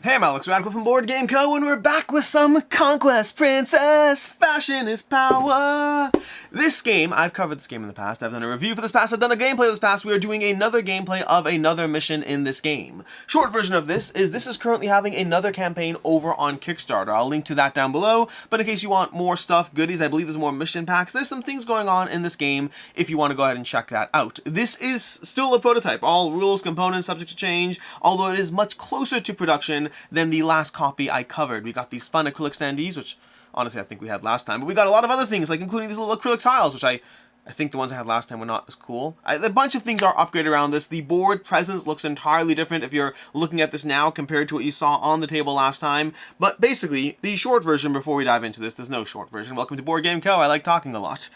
Hey, I'm Alex Radical from Board Game Co. and we're back with some Conquest Princess! Fashion is power! This game, I've covered this game in the past, I've done a review for this past, I've done a gameplay this past, we are doing another gameplay of another mission in this game. Short version of this is currently having another campaign over on Kickstarter. I'll link to that down below, but in case you want more stuff, goodies, I believe there's more mission packs, there's some things going on in this game if you want to go ahead and check that out. This is still a prototype, all rules, components, subject to change, although it is much closer to production than the last copy I covered. We got these fun acrylic standees, which honestly I think we had last time, but we got a lot of other things, like including these little acrylic tiles, which I think the ones I had last time were not as cool. A bunch of things are upgraded around this. The board presence looks entirely different if you're looking at this now compared to what you saw on the table last time, but basically, the short version before we dive into this, there's no short version. Welcome to Board Game Co. I like talking a lot.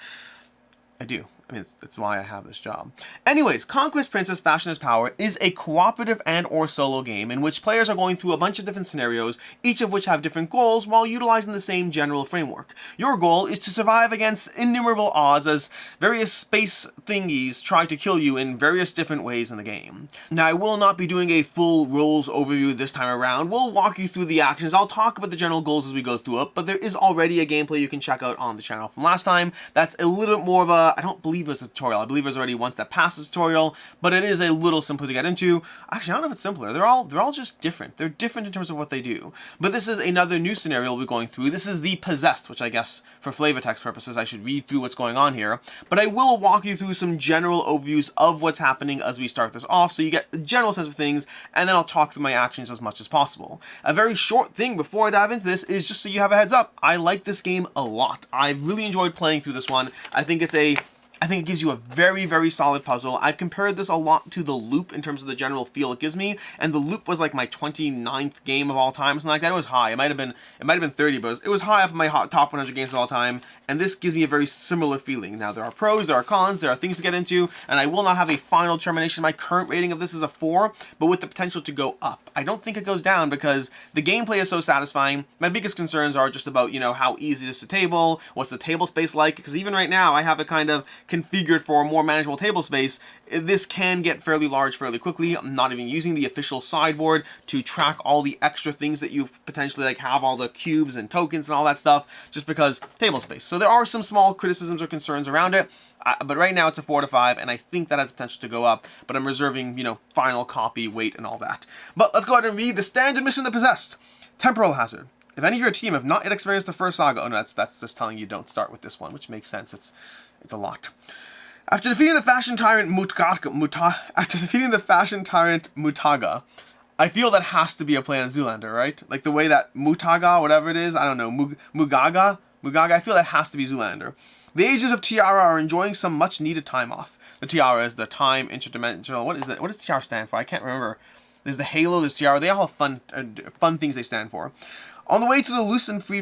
I do. I mean, it's why I have this job. Anyways, Conquest Princess Fashion is Power is a cooperative and or solo game in which players are going through a bunch of different scenarios, each of which have different goals while utilizing the same general framework. Your goal is to survive against innumerable odds as various space thingies try to kill you in various different ways in the game. Now, I will not be doing a full rules overview this time around. We'll walk you through the actions. I'll talk about the general goals as we go through it, but there is already a gameplay you can check out on the channel from last time. That's a little bit more of a, I don't believe there's a tutorial. I believe there's already one that passed the tutorial, but it is a little simpler to get into. Actually, I don't know if it's simpler. They're all just different. They're different in terms of what they do. But this is another new scenario we'll be going through. This is the Possessed, which I guess for flavor text purposes I should read through what's going on here. But I will walk you through some general overviews of what's happening as we start this off, so you get a general sense of things, and then I'll talk through my actions as much as possible. A very short thing before I dive into this is just so you have a heads up. I like this game a lot. I've really enjoyed playing through this one. I think it gives you a very, very solid puzzle. I've compared this a lot to The Loop in terms of the general feel it gives me, and The Loop was like my 29th game of all time, something like that. It was high. It might have been 30, but it was high up in my top 100 games of all time, and this gives me a very similar feeling. Now, there are pros, there are cons, there are things to get into, and I will not have a final determination. My current rating of this is a 4, but with the potential to go up. I don't think it goes down because the gameplay is so satisfying. My biggest concerns are just about, you know, how easy it is to table, what's the table space like, because even right now, I have it kind of configured for a more manageable table space. This can get fairly large fairly quickly. I'm not even using the official sideboard to track all the extra things that you potentially like have, all the cubes and tokens and all that stuff, just because table space. So there are some small criticisms or concerns around it, but right now it's a 4 to 5, and I think that has potential to go up, but I'm reserving, you know, final copy, weight, and all that. But let's go ahead and read the standard mission of the Possessed. Temporal hazard. If any of your team have not yet experienced the first saga, oh no, that's just telling you don't start with this one, which makes sense. It's a lot. After defeating the Fashion Tyrant Mu-gahgah, I feel that has to be a play on Zoolander, right? Like the way that Mu-gahgah, whatever it is, I don't know, Mu-gahgah, I feel that has to be Zoolander. The agents of TIARA are enjoying some much needed time off. The TIARA is the Time Interdimensional, what is that? What does TIARA stand for? I can't remember. There's the Halo, there's TIARA, they all have fun things they stand for. On the way to the loose and free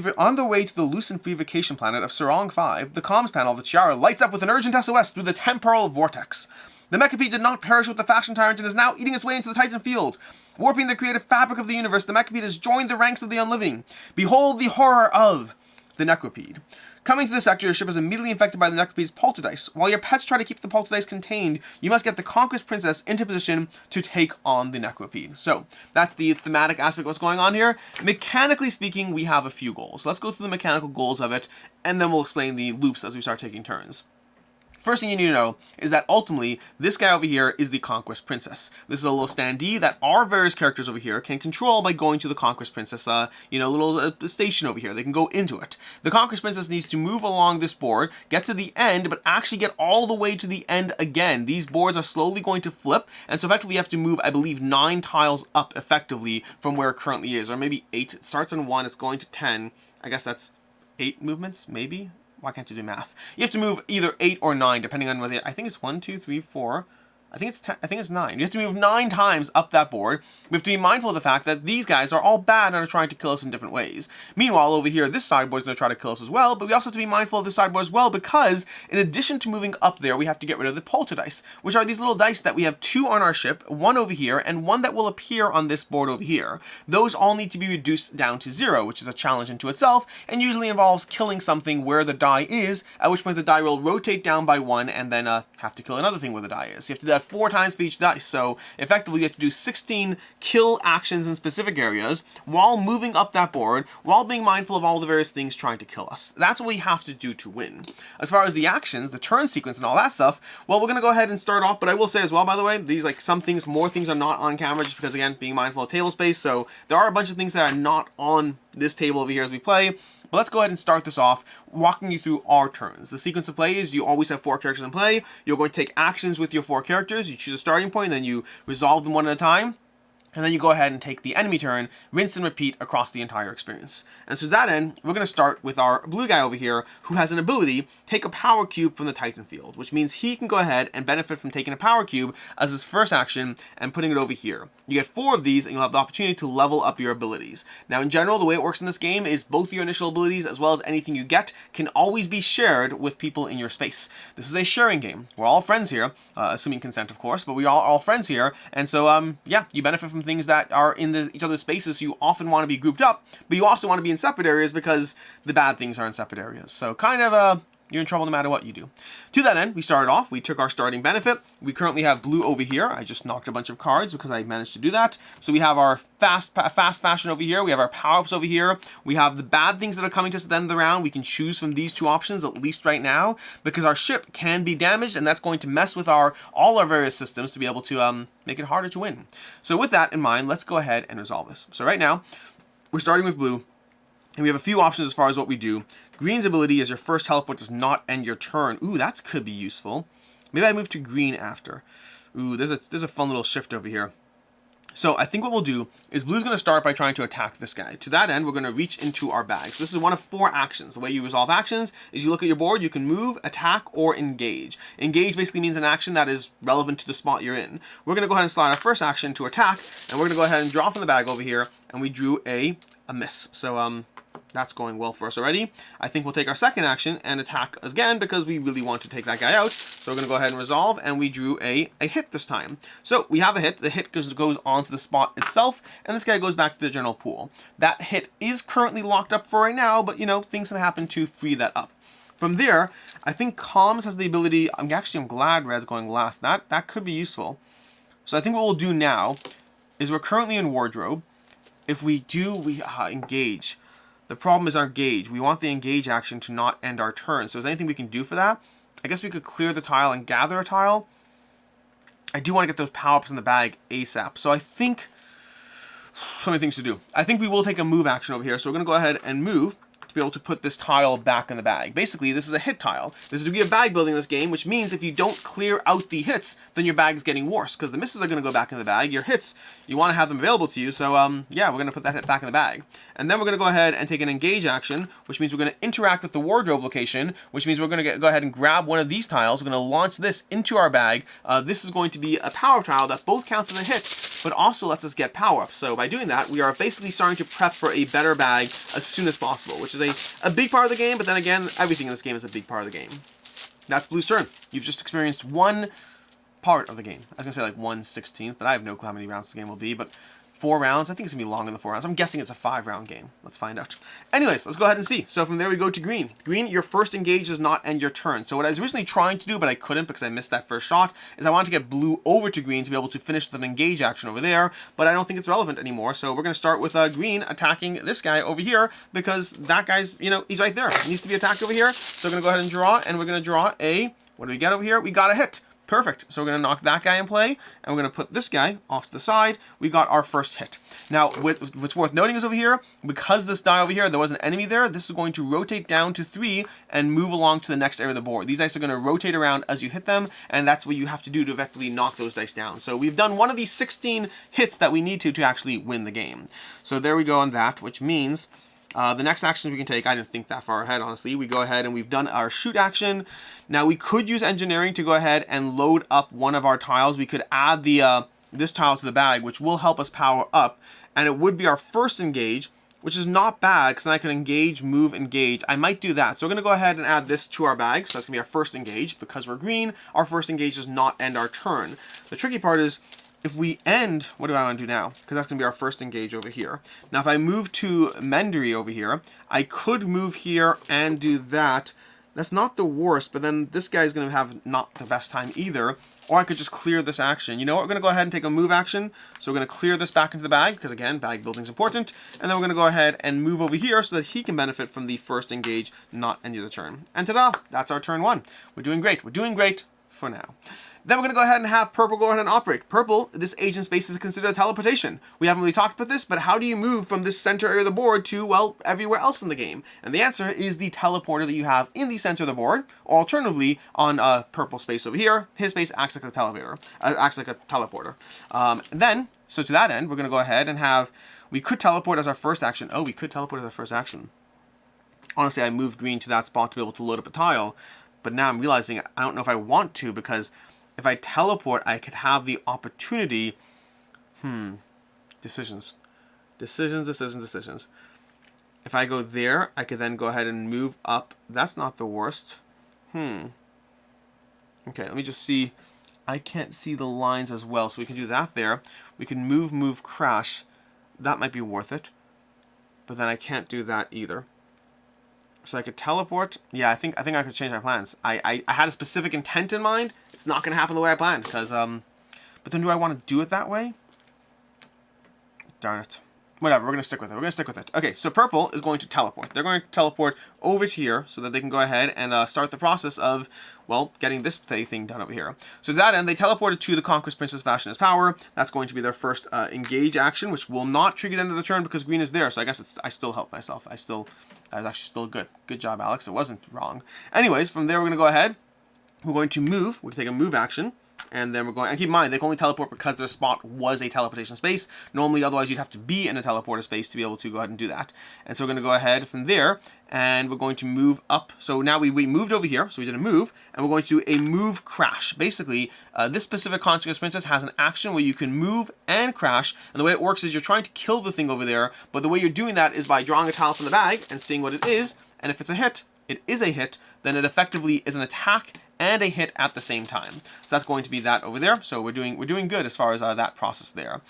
vacation planet of Serong 5, the comms panel of the TIARA lights up with an urgent SOS through the Temporal vortex. The Mecha-Monsters did not perish with the Fashion Tyrant and is now eating its way into the Titan field. Warping the creative fabric of the universe, the Mecha-Monsters has joined the ranks of the unliving. Behold the horror of the Necropede. Coming to the sector, your ship is immediately infected by the Necropede's poltergeist. While your pets try to keep the poltergeist contained, you must get the Conquest Princess into position to take on the Necropede. So, that's the thematic aspect of what's going on here. Mechanically speaking, we have a few goals. So let's go through the mechanical goals of it, and then we'll explain the loops as we start taking turns. First thing you need to know is that ultimately, this guy over here is the Conquest Princess. This is a little standee that our various characters over here can control by going to the Conquest Princess, little station over here. They can go into it. The Conquest Princess needs to move along this board, get to the end, but actually get all the way to the end again. These boards are slowly going to flip, and so effectively you have to move, I believe, 9 tiles up effectively from where it currently is, or maybe 8. It starts on 1, it's going to 10. I guess that's 8 movements, maybe? Why can't you do math? You have to move either 8 or 9, depending on whether, I think it's 1, 2, 3, 4. I think it's 10, I think it's 9. You have to move 9 times up that board. We have to be mindful of the fact that these guys are all bad and are trying to kill us in different ways. Meanwhile, over here, this sideboard is going to try to kill us as well, but we also have to be mindful of this sideboard as well, because in addition to moving up there, we have to get rid of the poltergeist, which are these little dice that we have 2 on our ship, 1 over here, and 1 that will appear on this board over here. Those all need to be reduced down to 0, which is a challenge into itself, and usually involves killing something where the die is, at which point the die will rotate down by 1, and then have to kill another thing where the die is. So you have to do that 4 times for each dice. So effectively, you have to do 16 kill actions in specific areas while moving up that board, while being mindful of all the various things trying to kill us. That's what we have to do to win. As far as the actions, the turn sequence and all that stuff, well, we're going to go ahead and start off, but I will say as well, by the way, these, like, some things, more things are not on camera just because, again, being mindful of table space, so there are a bunch of things that are not on this table over here as we play. But let's go ahead and start this off, walking you through our turns. The sequence of play is you always have 4 characters in play. You're going to take actions with your 4 characters. You choose a starting point, then you resolve them one at a time. And then you go ahead and take the enemy turn, rinse and repeat across the entire experience. And so to that end, we're going to start with our blue guy over here, who has an ability, take a power cube from the Titan field, which means he can go ahead and benefit from taking a power cube as his first action and putting it over here. You get 4 of these, and you'll have the opportunity to level up your abilities. Now, in general, the way it works in this game is both your initial abilities as well as anything you get can always be shared with people in your space. This is a sharing game. We're all friends here, assuming consent, of course, but we are all friends here. And so, yeah, you benefit from things that are in each other's spaces. So you often want to be grouped up, but you also want to be in separate areas because the bad things are in separate areas. So kind of you're in trouble no matter what you do. To that end, we started off, we took our starting benefit. We currently have blue over here. I just knocked a bunch of cards because I managed to do that. So we have our fast fashion over here. We have our power-ups over here. We have the bad things that are coming to us at the end of the round. We can choose from these 2 options, at least right now, because our ship can be damaged, and that's going to mess with all our various systems to be able to make it harder to win. So with that in mind, let's go ahead and resolve this. So right now, we're starting with blue, and we have a few options as far as what we do. Green's ability is your first teleport does not end your turn. Ooh, that could be useful. Maybe I move to green after. Ooh, there's a fun little shift over here. So I think what we'll do is blue's going to start by trying to attack this guy. To that end, we're going to reach into our bags. This is one of 4 actions. The way you resolve actions is you look at your board, you can move, attack, or engage. Engage basically means an action that is relevant to the spot you're in. We're going to go ahead and slide our first action to attack, and we're going to go ahead and draw from the bag over here, and we drew a miss. So, that's going well for us already. I think we'll take our second action and attack again because we really want to take that guy out. So we're going to go ahead and resolve, and we drew a hit this time. So we have a hit. The hit goes onto the spot itself, and this guy goes back to the general pool. That hit is currently locked up for right now, but, you know, things can happen to free that up. From there, I think Comms has the ability, I'm glad Red's going last. That could be useful. So I think what we'll do now is we're currently in Wardrobe. If we do, we engage. The problem is our engage. We want the engage action to not end our turn. So is there anything we can do for that? I guess we could clear the tile and gather a tile. I do want to get those power-ups in the bag ASAP. So I think so many things to do. I think we will take a move action over here. So we're going to go ahead and move to be able to put this tile back in the bag. Basically, this is a hit tile. There's a degree of bag building in this game, which means if you don't clear out the hits, then your bag is getting worse because the misses are going to go back in the bag. Your hits, you want to have them available to you. So, yeah, we're going to put that hit back in the bag. And then we're going to go ahead and take an engage action, which means we're going to interact with the wardrobe location, which means we're going to go ahead and grab one of these tiles. We're going to launch this into our bag. This is going to be a power tile that both counts as a hit, but also lets us get power-ups. So by doing that, we are basically starting to prep for a better bag as soon as possible, which is a big part of the game, but then again, everything in this game is a big part of the game. That's Blue's turn. You've just experienced one part of the game. I was going to say like 1/16, but I have no clue how many rounds this game will be, but 4 rounds. I think it's going to be longer than 4 rounds. I'm guessing it's a 5-round game. Let's find out. Anyways, let's go ahead and see. So from there we go to green. Green, your first engage does not end your turn. So what I was originally trying to do, but I couldn't because I missed that first shot, is I wanted to get blue over to green to be able to finish with an engage action over there, but I don't think it's relevant anymore. So we're going to start with green attacking this guy over here because that guy's, you know, he's right there. He needs to be attacked over here. So we're going to go ahead and draw, and we're going to draw a, what do we get over here? We got a hit. Perfect. So we're going to knock that guy in play, and we're going to put this guy off to the side. We got our first hit. Now, what's worth noting is over here, because this die over here, there was an enemy there, this is going to rotate down to 3 and move along to the next area of the board. These dice are going to rotate around as you hit them, and that's what you have to do to effectively knock those dice down. So we've done one of these 16 hits that we need to actually win the game. So there we go on that, which means the next actions we can take, I didn't think that far ahead, honestly. We go ahead and we've done our shoot action. Now we could use engineering to go ahead and load up one of our tiles. We could add the this tile to the bag, which will help us power up. And it would be our first engage, which is not bad because then I can engage, move, engage. I might do that. So we're going to go ahead and add this to our bag. So that's going to be our first engage. Because we're green, our first engage does not end our turn. The tricky part is, if we end, what do I want to do now? Because that's going to be our first engage over here. Now, if I move to Mendery over here, I could move here and do that. That's not the worst, but then this guy's going to have not the best time either. or I could just clear this action. You know what? We're going to go ahead and take a move action. So we're going to clear this back into the bag, because again, bag building is important. And then we're going to go ahead and move over here so that he can benefit from the first engage, not end of the turn. And ta-da! That's our turn 1. We're doing great. We're doing great for now. Then we're going to go ahead and have Purple go ahead and operate. Purple, this agent space is considered a teleportation. We haven't really talked about this, but how do you move from this center area of the board to, well, everywhere else in the game? And the answer is the teleporter that you have in the center of the board, or alternatively, on Purple space over here, his space acts like a teleporter. So to that end, we're going to go ahead and have, we could teleport as our first action. Oh, we could teleport as our first action. Honestly, I moved green to that spot to be able to load up a tile, but now I'm realizing I don't know if I want to, because if I teleport, I could have the opportunity... Decisions. If I go there, I could then go ahead and move up. That's not the worst. Okay, let me just see. I can't see the lines as well, so we can do that there. We can move, crash. That might be worth it. But then I can't do that either. So I could teleport. Yeah, I think I could change my plans. I had a specific intent in mind. It's not going to happen the way I planned, because but then do I want to do it that way? Darn it. Whatever, we're going to stick with it. Okay, so Purple is going to teleport. They're going to teleport over to here so that they can go ahead and start the process of, well, getting this thing done over here. So to that end, they teleported to the Conquest Princess Fashion is Power. That's going to be their first engage action, which will not trigger the end of the turn because green is there. So I guess I still helped myself. That was actually still good. Good job, Alex. It wasn't wrong. Anyways, from there, we're going to go ahead. We're going to move. We're going to take a move action. And then we're going, and keep in mind, they can only teleport because their spot was a teleportation space. Normally, otherwise, you'd have to be in a teleporter space to be able to go ahead and do that. And so we're going to go ahead from there, and we're going to move up. So now we moved over here, so we did a move, and we're going to do a move crash. Basically, this specific Conquest Princess has an action where you can move and crash, and the way it works is you're trying to kill the thing over there, but the way you're doing that is by drawing a tile from the bag and seeing what it is, and if it's a hit, it is a hit, then it effectively is an attack and a hit at the same time. So that's going to be that over there. So we're doing good as far as that process there.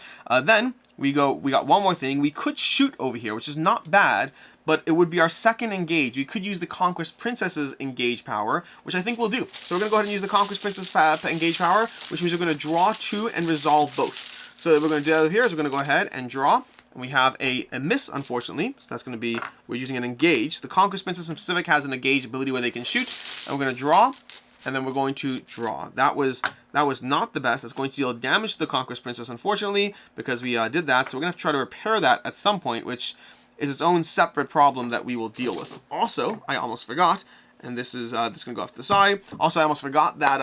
Then we got one more thing. We could shoot over here, which is not bad, but it would be our second engage. We could use the Conquest Princess's engage power, which I think we'll do. So we're going to go ahead and use the Conquest Princess engage power, which means we're going to draw 2 and resolve both. So what we're going to do over here is we're going to go ahead and draw. And we have a miss, unfortunately. So that's going to be, we're using an engage. The Conquest Princess in specific has an engage ability where they can shoot. And we're going to draw. And then we're going to draw. That was not the best. That's going to deal damage to the Conquest Princess, unfortunately, because we did that. So we're going to have to try to repair that at some point, which is its own separate problem that we will deal with. Also, I almost forgot, and this is going to go off to the side. Also, I almost forgot that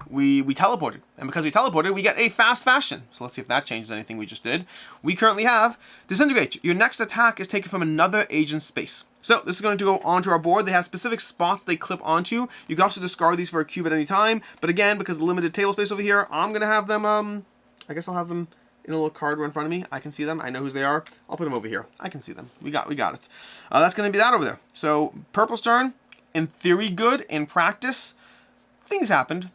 we teleported. And because we teleported, we get a fast fashion. So let's see if that changes anything we just did. We currently have Disintegrate. Your next attack is taken from another agent space. So this is going to go onto our board. They have specific spots they clip onto. You can also discard these for a cube at any time. But again, because of the limited table space over here, I'm going to have them, I guess I'll have them in a little card in front of me. I can see them. I know who they are. I'll put them over here. I can see them. We got it. That's going to be that over there. So Purple's turn. In theory, good. In practice, things happened.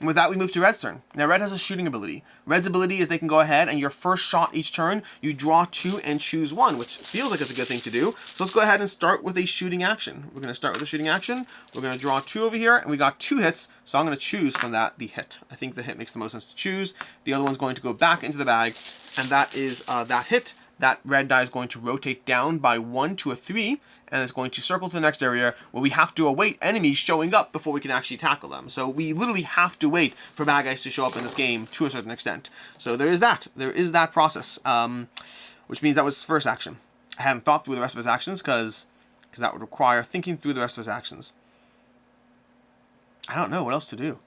And with that, we move to Red's turn. Now, Red has a shooting ability. Red's ability is they can go ahead, and your first shot each turn, you draw 2 and choose 1, which feels like it's a good thing to do. So let's go ahead and start with a shooting action. We're going to start with a shooting action. We're going to draw 2 over here, and we got 2 hits, so I'm going to choose from that the hit. I think the hit makes the most sense to choose. The other one's going to go back into the bag, and that is that hit. That red die is going to rotate down by 1 to a 3, and it's going to circle to the next area where we have to await enemies showing up before we can actually tackle them. So we literally have to wait for bad guys to show up in this game to a certain extent. So there is that. There is that process, which means that was his first action. I haven't thought through the rest of his actions because that would require thinking through the rest of his actions. I don't know what else to do.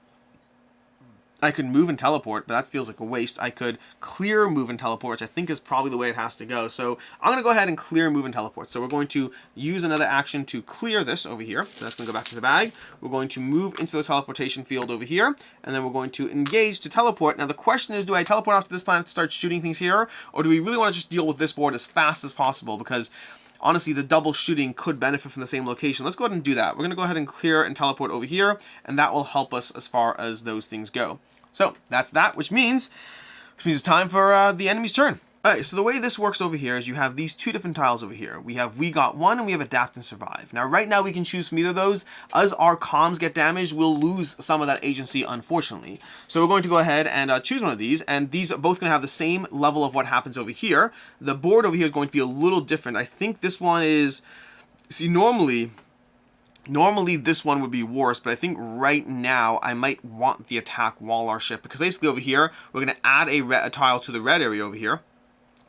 I could move and teleport, but that feels like a waste. I could clear, move, and teleport, which I think is probably the way it has to go. So I'm going to go ahead and clear, move, and teleport. So we're going to use another action to clear this over here. So that's going to go back to the bag. We're going to move into the teleportation field over here, and then we're going to engage to teleport. Now the question is, do I teleport off to this planet to start shooting things here, or do we really want to just deal with this board as fast as possible? Because honestly, the double shooting could benefit from the same location. Let's go ahead and do that. We're going to go ahead and clear and teleport over here, and that will help us as far as those things go. So that's that, which means it's time for the enemy's turn. Alright, so the way this works over here is you have these two different tiles over here. We have We Got One and we have Adapt and Survive. Now right now we can choose from either of those. As our comms get damaged, we'll lose some of that agency, unfortunately. So we're going to go ahead and choose one of these, and these are both going to have the same level of what happens over here. The board over here is going to be a little different. I think this one is... See, normally this one would be worse, but I think right now I might want the attack wall our ship, because basically over here we're going to add a tile to the red area over here,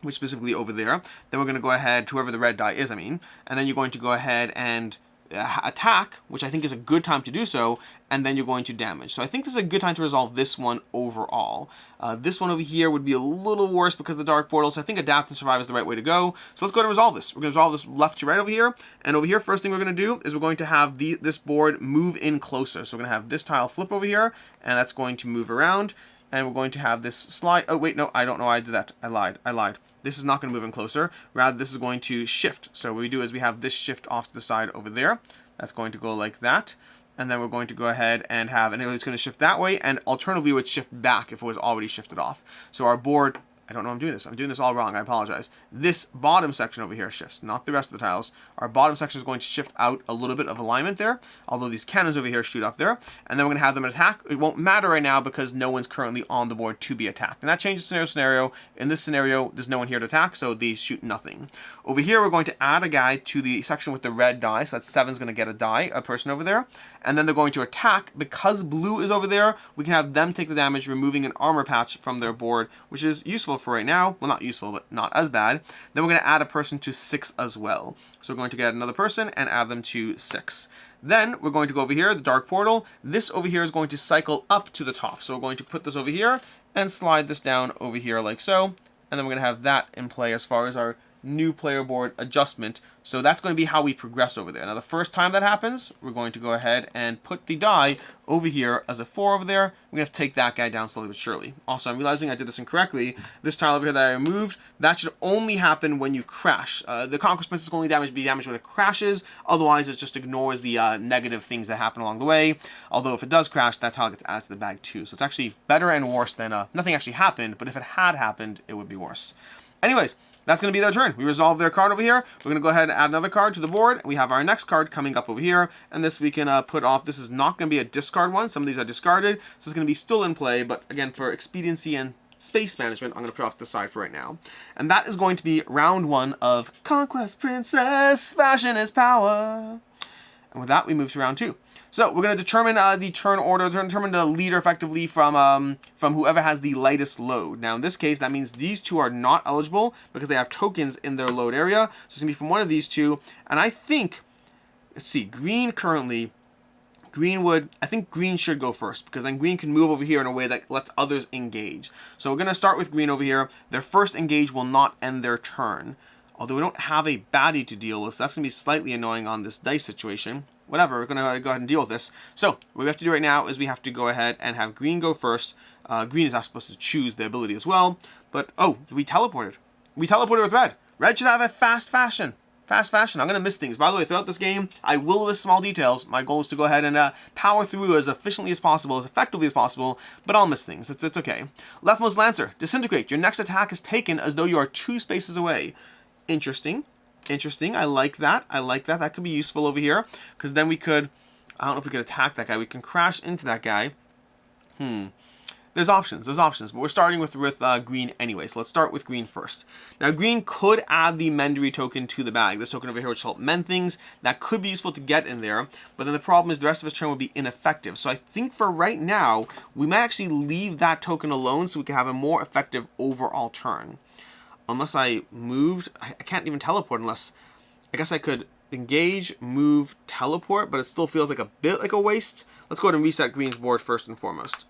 which specifically over there. Then we're going to go ahead to whoever the red die is, and then you're going to go ahead and attack, which I think is a good time to do so, and then you're going to damage. So I think this is a good time to resolve this one overall. This one over here would be a little worse because of the dark portal, so I think Adapt and Survive is the right way to go. So let's go ahead and resolve this. We're going to resolve this left to right over here, and over here, first thing we're going to do is we're going to have this board move in closer. So we're going to have this tile flip over here, and that's going to move around, and we're going to have this slide. Oh wait, no, I don't know why I did that. I lied. This is not going to move in closer. Rather, this is going to shift. So what we do is we have this shift off to the side over there. That's going to go like that. And then we're going to go ahead and have, and it's going to shift that way, and alternatively it would shift back if it was already shifted off. So our board, I don't know I'm doing this. I'm doing this all wrong. I apologize. This bottom section over here shifts, not the rest of the tiles. Our bottom section is going to shift out a little bit of alignment there, although these cannons over here shoot up there. And then we're going to have them attack. It won't matter right now because no one's currently on the board to be attacked. And that changes scenario. In this scenario, there's no one here to attack, so they shoot nothing. Over here, we're going to add a guy to the section with the red die. So that's 7's going to get a person over there. And then they're going to attack. Because blue is over there, we can have them take the damage, removing an armor patch from their board, which is useful for right now. Well, not useful, but not as bad. Then we're going to add a person to 6 as well. So we're going to get another person and add them to 6. Then we're going to go over here, the dark portal. This over here is going to cycle up to the top. So we're going to put this over here and slide this down over here like so. And then we're going to have that in play as far as our new player board adjustment. So that's going to be how we progress over there. Now the first time that happens, we're going to go ahead and put the die over here as a 4 over there. We're going to have to take that guy down slowly but surely. Also, I'm realizing I did this incorrectly. This tile over here that I removed, that should only happen when you crash. The Conquest Princess will only be damaged when it crashes. Otherwise, it just ignores the negative things that happen along the way. Although if it does crash, that tile gets added to the bag too. So it's actually better and worse than nothing actually happened. But if it had happened, it would be worse. Anyways, that's going to be their turn. We resolve their card over here. We're going to go ahead and add another card to the board. We have our next card coming up over here. And this we can put off. This is not going to be a discard one. Some of these are discarded. So it's going to be still in play. But again, for expediency and space management, I'm going to put it off to the side for right now. And that is going to be round 1 of Conquest Princess, Fashion is Power. And with that, we move to round 2. So we're going to determine the turn order, determine the leader effectively from whoever has the lightest load. Now in this case, that means these two are not eligible because they have tokens in their load area. So it's going to be from one of these two. And I think, let's see, green currently, I think green should go first because then green can move over here in a way that lets others engage. So we're going to start with green over here. Their first engage will not end their turn. Although we don't have a baddie to deal with, so that's going to be slightly annoying on this dice situation. Whatever, we're going to go ahead and deal with this. So, what we have to do right now is we have to go ahead and have green go first. Green is not supposed to choose the ability as well. But, oh, we teleported. We teleported with red. Red should have a fast fashion. Fast fashion. I'm going to miss things. By the way, throughout this game, I will miss small details. My goal is to go ahead and power through as efficiently as possible, as effectively as possible, but I'll miss things. It's okay. Leftmost Lancer. Disintegrate. Your next attack is taken as though you are 2 spaces away. Interesting. Interesting. I like that. I like that. That could be useful over here. Because then we could... I don't know if we could attack that guy. We can crash into that guy. There's options. There's options. But we're starting with green anyway. So let's start with green first. Now, green could add the Mendery token to the bag. This token over here which will help mend things. That could be useful to get in there. But then the problem is the rest of his turn would be ineffective. So I think for right now, we might actually leave that token alone so we can have a more effective overall turn. Unless I moved, I can't even teleport unless, I guess I could engage, move, teleport, but it still feels like a bit like a waste. Let's go ahead and reset green's board first and foremost.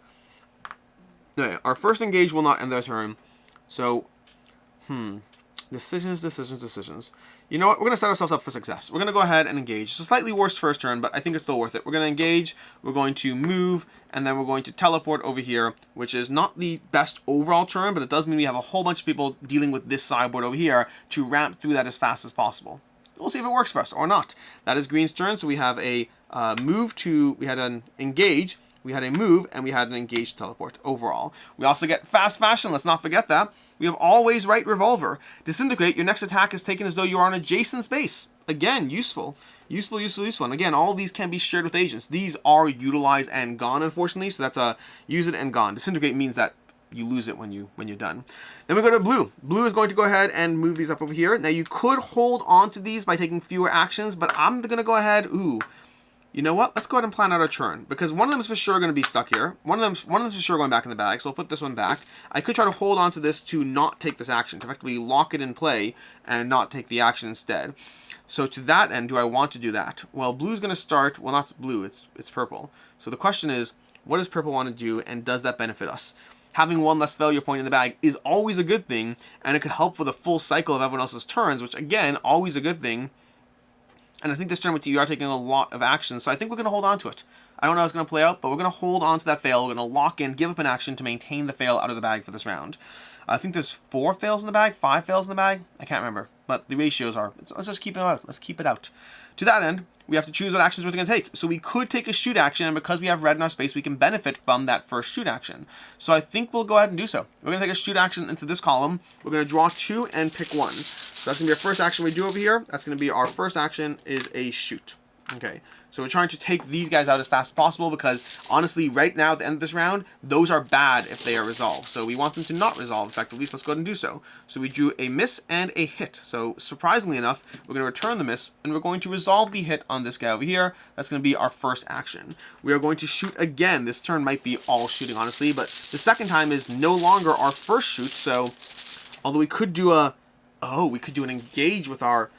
Okay, our first engage will not end their turn. So, decisions. You know what? We're going to set ourselves up for success. We're going to go ahead and engage. It's a slightly worse first turn, but I think it's still worth it. We're going to engage, we're going to move, and then we're going to teleport over here, which is not the best overall turn, but it does mean we have a whole bunch of people dealing with this sideboard over here to ramp through that as fast as possible. We'll see if it works for us or not. That is green's turn, so we have a we had an engage. we had a move, and we had an engaged teleport overall. We also get fast fashion, let's not forget that. We have always right revolver. Disintegrate, your next attack is taken as though you are on adjacent space. Again, useful. Useful. And again, all of these can be shared with agents. These are utilized and gone, unfortunately, so that's a use it and gone. Disintegrate means that you lose it when you're done. Then we go to blue. Blue is going to go ahead and move these up over here. Now you could hold on to these by taking fewer actions, but I'm going to go ahead, you know what? Let's go ahead and plan out our turn, because one of them is for sure going to be stuck here. One of them's for sure going back in the bag, so I'll put this one back. I could try to hold on to this to not take this action, to effectively lock it in play and not take the action instead. So to that end, do I want to do that? Well, blue's going to start, well, not blue, it's purple. So the question is, what does purple want to do, and does that benefit us? Having one less failure point in the bag is always a good thing, and it could help for the full cycle of everyone else's turns, which again, always a good thing. And I think this turn with you are taking a lot of action, so I think we're going to hold on to it. I don't know how it's going to play out, but we're going to hold on to that fail. We're going to lock in, give up an action to maintain the fail out of the bag for this round. I think there's 4 fails in the bag, 5 fails in the bag. I can't remember, but the ratios are. Let's just keep it out. Let's keep it out. To that end, we have to choose what actions we're going to take. So we could take a shoot action, and because we have red in our space, we can benefit from that first shoot action. So I think we'll go ahead and do so. We're going to take a shoot action into this column. We're going to draw 2 and pick 1. So that's going to be our first action we do over here. That's going to be our first action is a shoot. Okay, so we're trying to take these guys out as fast as possible, because honestly, right now at the end of this round, those are bad if they are resolved. So we want them to not resolve effectively, so let's go ahead and do so. So we drew a miss and a hit. So surprisingly enough, we're going to return the miss, and we're going to resolve the hit on this guy over here. That's going to be our first action. We are going to shoot again. This turn might be all shooting, honestly, but the second time is no longer our first shoot. So although we could do we could do an engage with our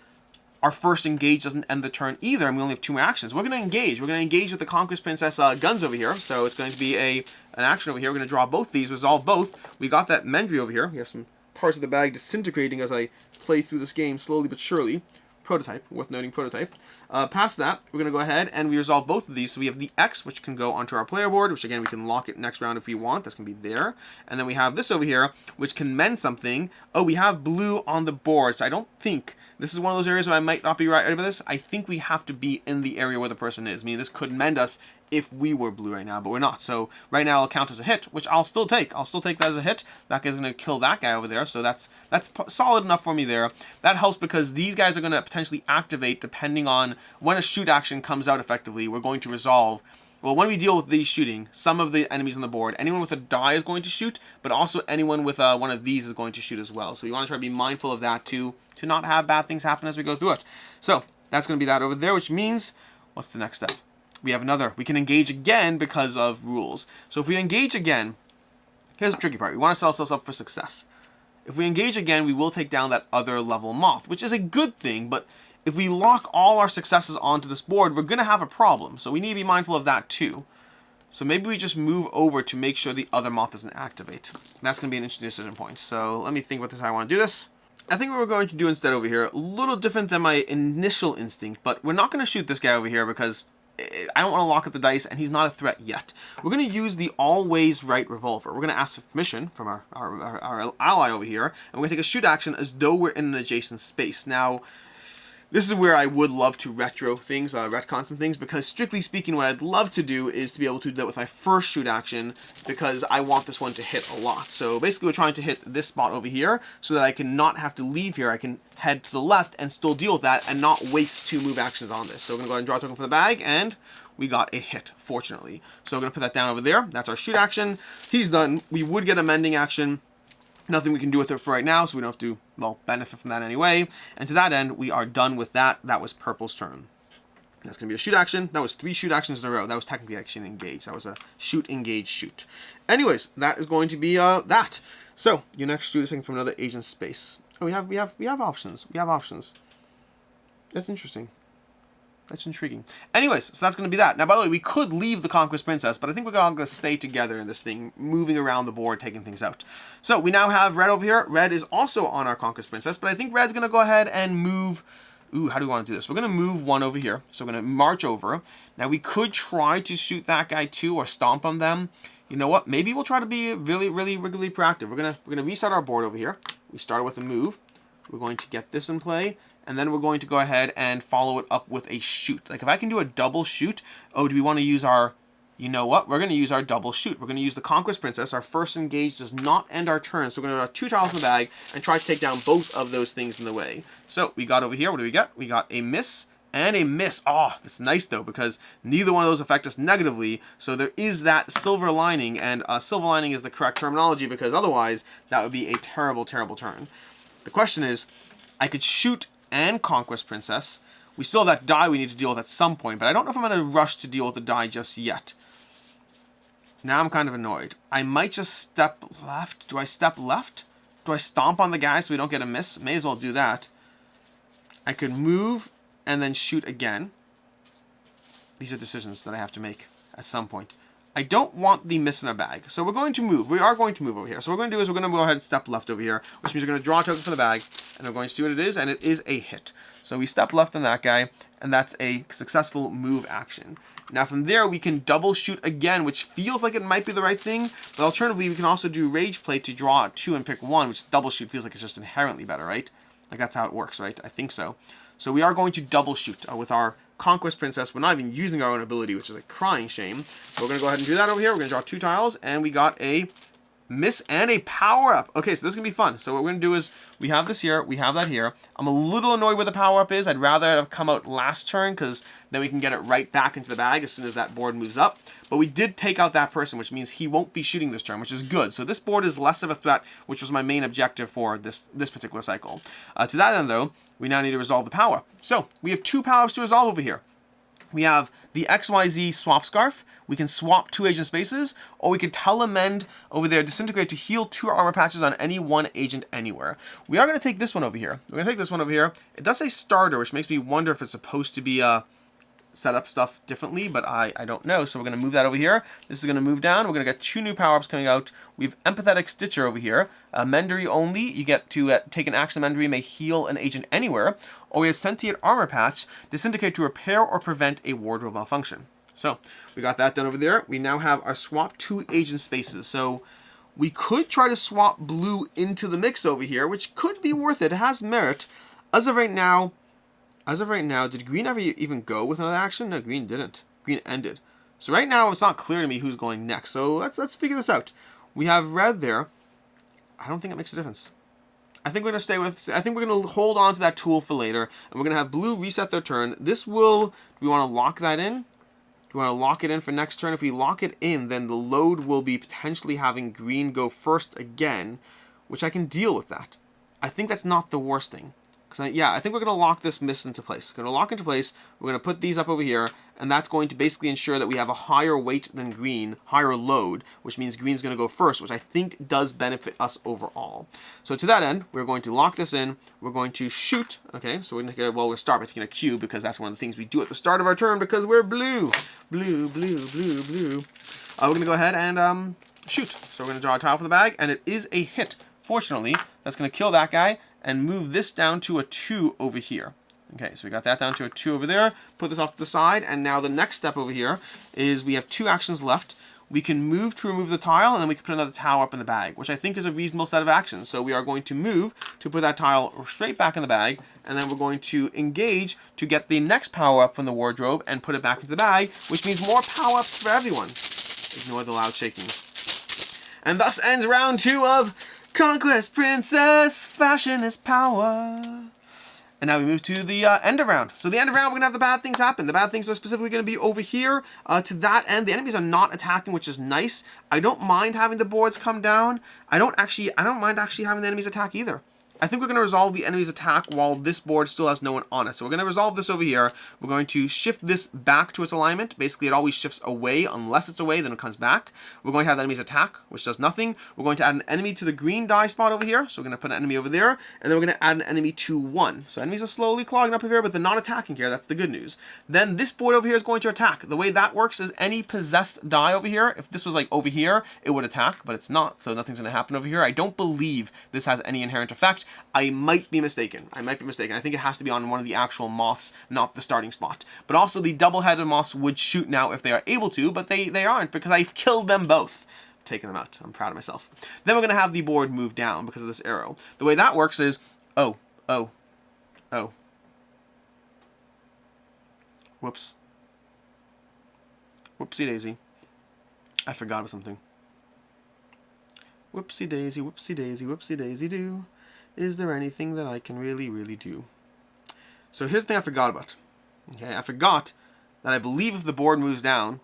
first engage doesn't end the turn either, and we only have 2 more actions. We're going to engage. We're going to engage with the Conquest Princess guns over here. So it's going to be an action over here. We're going to draw both these, resolve both. We got that Mendry over here. We have some parts of the bag disintegrating as I play through this game slowly but surely. Prototype, worth noting, prototype. Past that, we're going to go ahead and we resolve both of these. So we have the X, which can go onto our player board, which again, we can lock it next round if we want. That's going to be there. And then we have this over here, which can mend something. Oh, we have blue on the board. So I don't think this is one of those areas where I might not be right over this. I think we have to be in the area where the person is. I mean, this could mend us if we were blue right now, but we're not. So right now it'll count as a hit, which I'll still take. I'll still take that as a hit. That guy's going to kill that guy over there, so that's solid enough for me there. That helps because these guys are going to potentially activate depending on when a shoot action comes out effectively. We're going to resolve. Well, when we deal with these shooting, some of the enemies on the board, anyone with a die is going to shoot, but also anyone with one of these is going to shoot as well. So you want to try to be mindful of that too, to not have bad things happen as we go through it. So that's going to be that over there, which means, what's the next step? We have another. We can engage again because of rules. So if we engage again, here's the tricky part. We want to set ourselves up for success. If we engage again, we will take down that other level moth, which is a good thing, but if we lock all our successes onto this board, we're going to have a problem. So we need to be mindful of that too. So maybe we just move over to make sure the other moth doesn't activate. That's going to be an interesting decision point. So let me think about this, how I want to do this. I think what we're going to do instead over here, a little different than my initial instinct, but we're not going to shoot this guy over here because I don't want to lock up the dice, and he's not a threat yet. We're going to use the always right revolver. We're going to ask for permission from our ally over here, and we're going to take a shoot action as though we're in an adjacent space. Now, this is where I would love to retcon some things, because strictly speaking, what I'd love to do is to be able to do that with my first shoot action, because I want this one to hit a lot. So basically, we're trying to hit this spot over here, so that I can not have to leave here. I can head to the left and still deal with that, and not waste 2 move actions on this. So we're going to go ahead and draw a token from the bag, and we got a hit, fortunately. So we're going to put that down over there. That's our shoot action. He's done. We would get a mending action. Nothing we can do with it for right now, so we don't have to, well, benefit from that anyway. And to that end, we are done with that. That was purple's turn. That's going to be a shoot action. That was 3 shoot actions in a row. That was technically actually an engage. That was a shoot, engage, shoot. Anyways, that is going to be that. So your next shoot is taken from another agent space. Oh, we have options. We have options. That's interesting. That's intriguing. Anyways, so that's going to be that. Now, by the way, we could leave the Conquest Princess, but I think we're all going to stay together in this thing, moving around the board, taking things out. So we now have red over here. Red is also on our Conquest Princess, but I think red's going to go ahead and move. Ooh, how do we want to do this? We're going to move 1 over here. So we're going to march over. Now, we could try to shoot that guy too, or stomp on them. You know what? Maybe we'll try to be really proactive. We're gonna reset our board over here. We started with a move. We're going to get this in play. And then we're going to go ahead and follow it up with a shoot. Like if I can do a double shoot, oh, do we want to use our you know what? We're going to use our double shoot. We're going to use the Conquest Princess. Our first engage does not end our turn, so we're going to have 2 tiles in the bag and try to take down both of those things in the way. So we got over here, what do we get? We got a miss and a miss. Oh, that's nice though, because neither one of those affect us negatively, so there is that silver lining, and silver lining is the correct terminology, because otherwise that would be a terrible, terrible turn. The question is, I could shoot and Conquest Princess. We still have that die we need to deal with at some point, but I don't know if I'm going to rush to deal with the die just yet. Now I'm kind of annoyed. I might just step left. Do I step left? Do I stomp on the guy so we don't get a miss? May as well do that. I could move and then shoot again. These are decisions that I have to make at some point. I don't want the miss in a bag, so we're going to move. We are going to move over here. So what we're going to do is we're going to go ahead and step left over here, which means we're going to draw a token from the bag, and we're going to see what it is, and it is a hit. So we step left on that guy, and that's a successful move action. Now from there, we can double shoot again, which feels like it might be the right thing, but alternatively, we can also do Rage Play to draw 2 and pick 1, which double shoot feels like it's just inherently better, right? Like that's how it works, right? I think so. So we are going to double shoot with our Conquest Princess. We're not even using our own ability, which is a crying shame. So we're going to go ahead and do that over here. We're going to draw 2 tiles, and we got a miss and a power-up. Okay, so this is going to be fun. So what we're going to do is, we have this here, we have that here. I'm a little annoyed where the power-up is. I'd rather have come out last turn, because then we can get it right back into the bag as soon as that board moves up. But we did take out that person, which means he won't be shooting this turn, which is good. So this board is less of a threat, which was my main objective for this particular cycle. To that end, though, we now need to resolve the power. So we have 2 power-ups to resolve over here. We have the XYZ swap scarf. We can swap 2 agent spaces, or we could telemend over there, disintegrate to heal 2 armor patches on any 1 agent anywhere. We are going to take this one over here. We're going to take this one over here. It does say starter, which makes me wonder if it's supposed to be set up stuff differently, but I don't know. So we're going to move that over here. This is going to move down. We're going to get 2 new power-ups coming out. We have Empathetic Stitcher over here. Mendory only. You get to take an action. Mendory may heal an agent anywhere. Or we have Sentient Armor Patch. Disintegrate to repair or prevent a wardrobe malfunction. So we got that done over there. We now have our swap 2 agent spaces. So we could try to swap blue into the mix over here, which could be worth it. It has merit. As of right now, did green ever even go with another action? No, green didn't. Green ended. So right now, it's not clear to me who's going next. So let's figure this out. We have red there. I don't think it makes a difference. I think we're going to stay with... I think we're going to hold on to that tool for later. And we're going to have blue reset their turn. This will... Do we want to lock that in? Do we want to lock it in for next turn? If we lock it in, then the load will be potentially having green go first again, which I can deal with that. I think that's not the worst thing. Yeah, I think we're going to lock this miss into place. We're going to lock into place. We're going to put these up over here, and that's going to basically ensure that we have a higher weight than green, higher load, which means green's going to go first, which I think does benefit us overall. So to that end, we're going to lock this in. We're going to shoot. Okay, so we're going to, well, we'll start by taking a cue, because that's one of the things we do at the start of our turn, because we're blue. Blue, blue, blue, blue. We're going to go ahead and shoot. So we're going to draw a tile for the bag, and it is a hit. Fortunately, that's going to kill that guy, and move this down to a 2 over here. Okay, so we got that down to a 2 over there. Put this off to the side, and now the next step over here is we have 2 actions left. We can move to remove the tile, and then we can put another tile up in the bag, which I think is a reasonable set of actions. So we are going to move to put that tile straight back in the bag, and then we're going to engage to get the next power-up from the wardrobe and put it back into the bag, which means more power-ups for everyone. Ignore the loud shaking. And thus ends round 2 of Conquest Princess, fashion is power. And now we move to the end of round. So the end of round, we're going to have the bad things happen. The bad things are specifically going to be over here. To that end, the enemies are not attacking, which is nice. I don't mind having the boards come down. I don't mind actually having the enemies attack either. I think we're going to resolve the enemy's attack while this board still has no one on it. So we're going to resolve this over here. We're going to shift this back to its alignment. Basically, it always shifts away. Unless it's away, then it comes back. We're going to have the enemy's attack, which does nothing. We're going to add an enemy to the green die spot over here. So we're going to put an enemy over there. And then we're going to add an enemy to 1. So enemies are slowly clogging up over here, but they're not attacking here. That's the good news. Then this board over here is going to attack. The way that works is any possessed die over here, if this was like over here, it would attack, but it's not. So nothing's going to happen over here. I don't believe this has any inherent effect. I might be mistaken. I think it has to be on one of the actual moths, not the starting spot. But also the double-headed moths would shoot now if they are able to, but they aren't because I've killed them both. Taken them out. I'm proud of myself. Then we're going to have the board move down because of this arrow. The way that works is, oh. Whoops. Whoopsie daisy. I forgot about something. Whoopsie daisy, whoopsie daisy, whoopsie daisy do. Is there anything that I can really do? So here's the thing I forgot about. Okay, I forgot that I believe if the board moves down,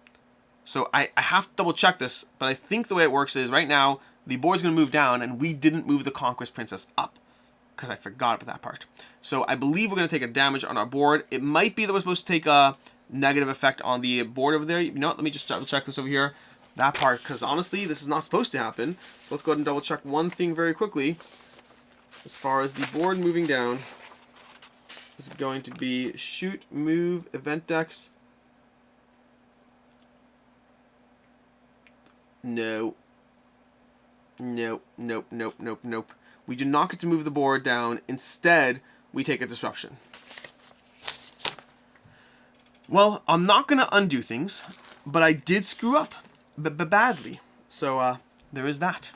so I have to double check this, but I think the way it works is right now, the board's going to move down, and we didn't move the Conquest Princess up, because I forgot about that part. So I believe we're going to take a damage on our board. It might be that we're supposed to take a negative effect on the board over there. You know what, let me just double check this over here. That part, because honestly, this is not supposed to happen. So let's go ahead and double check one thing very quickly. As far as the board moving down, this is going to be shoot, move, event decks. No. Nope, nope, nope, nope, nope. We do not get to move the board down. Instead, we take a disruption. Well, I'm not going to undo things, but I did screw up badly. So, there is that.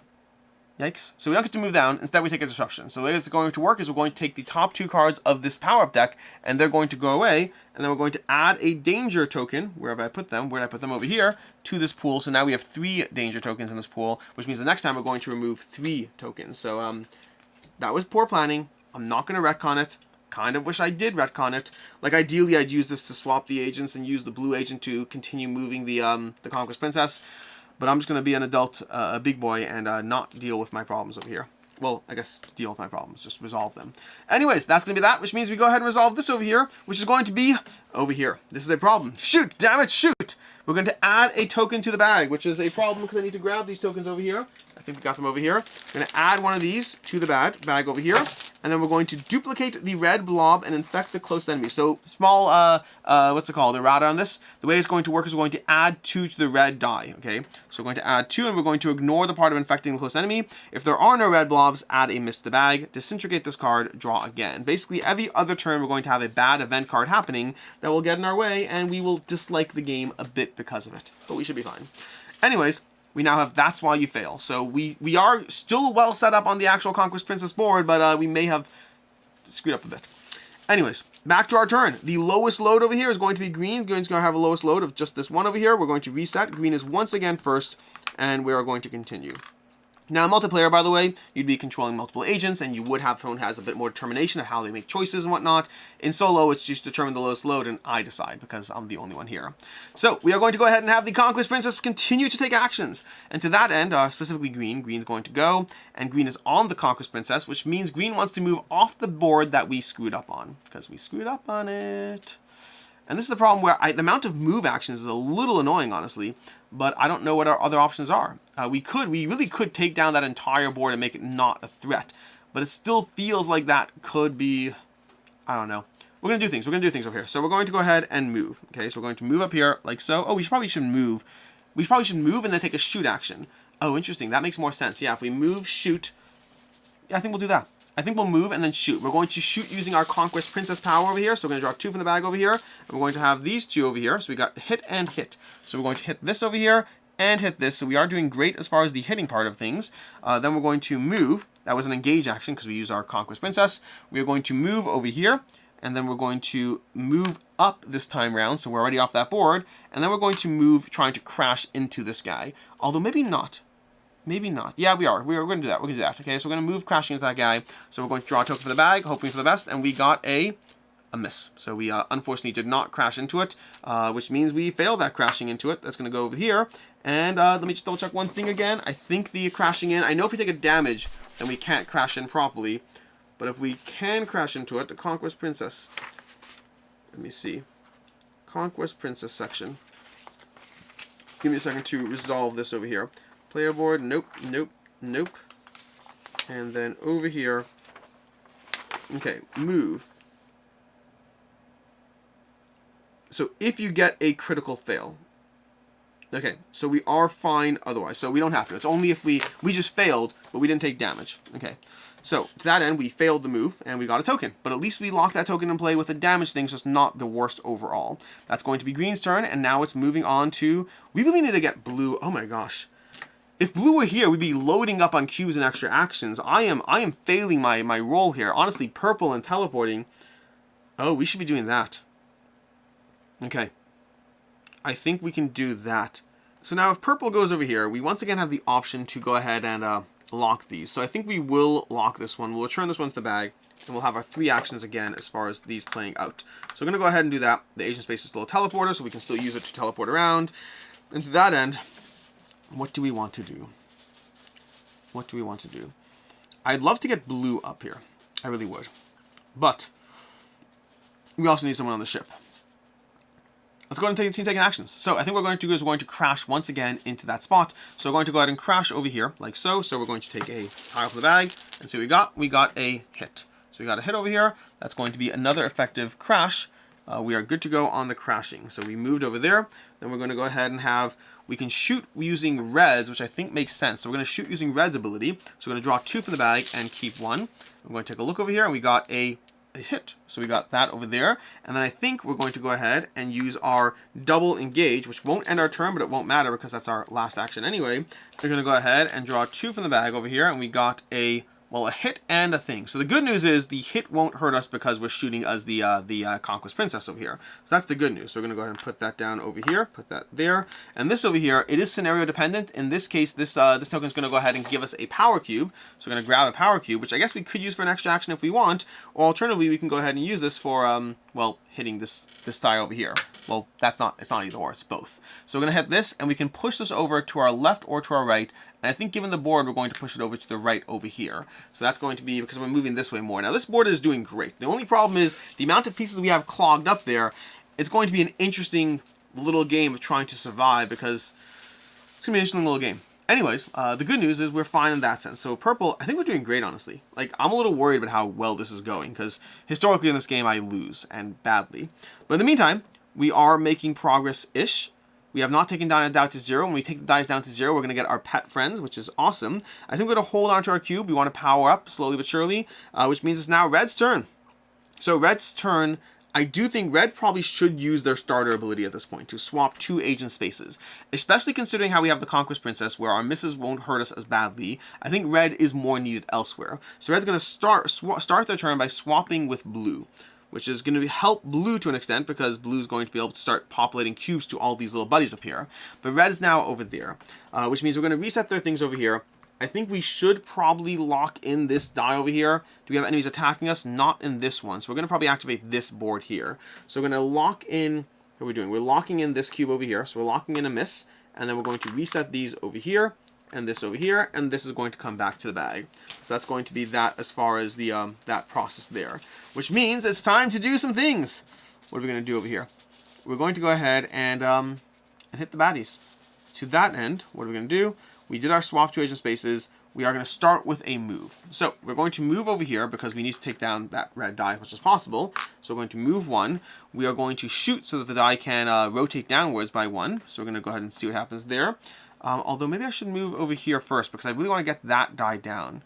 Yikes. So we don't get to move down. Instead, we take a disruption. So the way it's going to work is we're going to take the top 2 cards of this power-up deck, and they're going to go away, and then we're going to add a danger token, wherever I put them, where did I put them over here, to this pool. So now we have 3 danger tokens in this pool, which means the next time we're going to remove 3 tokens. So that was poor planning. I'm not going to retcon it. Kind of wish I did retcon it. Like, ideally, I'd use this to swap the agents and use the blue agent to continue moving the Conquest Princess. But I'm just going to be an adult, a big boy, and not deal with my problems over here. Well, I guess deal with my problems, just resolve them. Anyways, that's going to be that, which means we go ahead and resolve this over here, which is going to be over here. This is a problem. Shoot! Damn it, shoot! We're going to add a token to the bag, which is a problem because I need to grab these tokens over here. I think we got them over here. We're going to add one of these to the bag over here. And then we're going to duplicate the red blob and infect the close enemy. So small, what's it called, errata on this. The way it's going to work is we're going to add 2 to the red die, okay? So we're going to add 2, and we're going to ignore the part of infecting the close enemy. If there are no red blobs, add a miss to the bag, disintegrate this card, draw again. Basically, every other turn we're going to have a bad event card happening that will get in our way, and we will dislike the game a bit because of it. But we should be fine. Anyways, we now have That's Why You Fail. So we are still well set up on the actual Conquest Princess board, but we may have screwed up a bit. Anyways, back to our turn. The lowest load over here is going to be green. Green's going to have a lowest load of just this one over here. We're going to reset. Green is once again first, and we are going to continue. Now, in multiplayer, by the way, you'd be controlling multiple agents, and you would have someone who has a bit more determination of how they make choices and whatnot. In solo, it's just determine the lowest load, and I decide, because I'm the only one here. So, we are going to go ahead and have the Conquest Princess continue to take actions. And to that end, specifically Green's going to go, and Green is on the Conquest Princess, which means Green wants to move off the board that we screwed up on, because we screwed up on it. And this is the problem where the amount of move actions is a little annoying, honestly, but I don't know what our other options are. We really could take down that entire board and make it not a threat, but it still feels like that could be, I don't know. We're going to do things. We're going to do things over here. So we're going to go ahead and move. Okay, so we're going to move up here like so. Oh, we probably should move. We probably should move and then take a shoot action. Oh, interesting. That makes more sense. Yeah, if we move, shoot. Yeah, I think we'll do that. I think we'll move and then shoot. We're going to shoot using our Conquest Princess power over here. So we're going to draw 2 from the bag over here. And we're going to have these 2 over here. So we got hit and hit. So we're going to hit this over here and hit this. So we are doing great as far as the hitting part of things. Then we're going to move. That was an engage action because we used our Conquest Princess. We are going to move over here. And then we're going to move up this time round. So we're already off that board. And then we're going to move trying to crash into this guy. Although maybe not. Maybe not. Yeah, we are. We're going to do that. We're going to do that. Okay, so we're going to move crashing into that guy. So we're going to draw a token for the bag, hoping for the best, and we got a miss. So we unfortunately did not crash into it, which means we failed that crashing into it. That's going to go over here. And let me just double check one thing again. I think the crashing in, I know if we take a damage, then we can't crash in properly. But if we can crash into it, the Conquest Princess. Let me see. Conquest Princess section. Give me a second to resolve this over here. Player board, nope, nope, nope. And then over here, okay, move. So if you get a critical fail, okay, so we are fine otherwise. So we don't have to. It's only if we just failed, but we didn't take damage. Okay, so to that end, we failed the move, and we got a token. But at least we locked that token in play with a damage thing, so it's not the worst overall. That's going to be Green's turn, and now it's moving on to, we really need to get blue. Oh my gosh. If blue were here, we'd be loading up on cubes and extra actions. I am failing my role here. Honestly, purple and teleporting. Oh, we should be doing that. Okay. I think we can do that. So now if purple goes over here, we once again have the option to go ahead and lock these. So I think we will lock this one. We'll return this one to the bag, and we'll have our 3 actions again as far as these playing out. So we're going to go ahead and do that. The agent space is still a teleporter, so we can still use it to teleport around. And to that end, what do we want to do? What do we want to do? I'd love to get blue up here. I really would. But we also need someone on the ship. Let's go ahead and take team taking actions. So I think what we're going to do is we're going to crash once again into that spot. So we're going to go ahead and crash over here, like so. So we're going to take a tile from the bag and see what we got. We got a hit. So we got a hit over here. That's going to be another effective crash. We are good to go on the crashing. So we moved over there. Then we're going to go ahead and have, we can shoot using reds, which I think makes sense. So we're going to shoot using red's ability. So we're going to draw 2 from the bag and keep 1. We're going to take a look over here, and we got a hit. So we got that over there. And then I think we're going to go ahead and use our double engage, which won't end our turn, but it won't matter because that's our last action anyway. We're going to go ahead and draw 2 from the bag over here, and we got a hit and a thing. So the good news is the hit won't hurt us because we're shooting as the Conquest Princess over here. So that's the good news. So we're going to go ahead and put that down over here, put that there. And this over here, it is scenario dependent. In this case, this token is going to go ahead and give us a power cube. So we're going to grab a power cube, which I guess we could use for an extra action if we want. Or alternatively, we can go ahead and use this for, hitting this tile over here. Well, it's not either or, it's both. So we're going to hit this, and we can push this over to our left or to our right. And I think given the board, we're going to push it over to the right over here. So that's going to be because we're moving this way more. Now, this board is doing great. The only problem is the amount of pieces we have clogged up there. It's going to be an interesting little game of trying to survive because it's going to be an interesting little game. Anyways, the good news is we're fine in that sense. So purple, I think we're doing great, honestly. Like, I'm a little worried about how well this is going because historically in this game, I lose, and badly. But in the meantime, we are making progress-ish. We have not taken down a down to 0. When we take the dice down to 0, we're going to get our pet friends, which is awesome. I think we're going to hold on to our cube. We want to power up slowly but surely, which means it's now Red's turn. So Red's turn, I do think Red probably should use their starter ability at this point to swap 2 agent spaces, especially considering how we have the Conquest Princess where our misses won't hurt us as badly. I think Red is more needed elsewhere. So Red's going to start their turn by swapping with blue, which is going to help blue to an extent because blue is going to be able to start populating cubes to all these little buddies up here. But red is now over there, which means we're going to reset their things over here. I think we should probably lock in this die over here. Do we have enemies attacking us? Not in this one. So we're going to probably activate this board here. So we're going to lock in, what are we doing? We're locking in this cube over here. So we're locking in a miss, and then we're going to reset these over here, and this over here, and this is going to come back to the bag. So that's going to be that as far as the that process there. Which means it's time to do some things. What are we going to do over here? We're going to go ahead and hit the baddies. To that end, what are we going to do? We did our swap to agent spaces. We are going to start with a move. So we're going to move over here because we need to take down that red die as much as possible. So we're going to move 1. We are going to shoot so that the die can rotate downwards by 1. So we're going to go ahead and see what happens there. Although maybe I should move over here first because I really want to get that die down.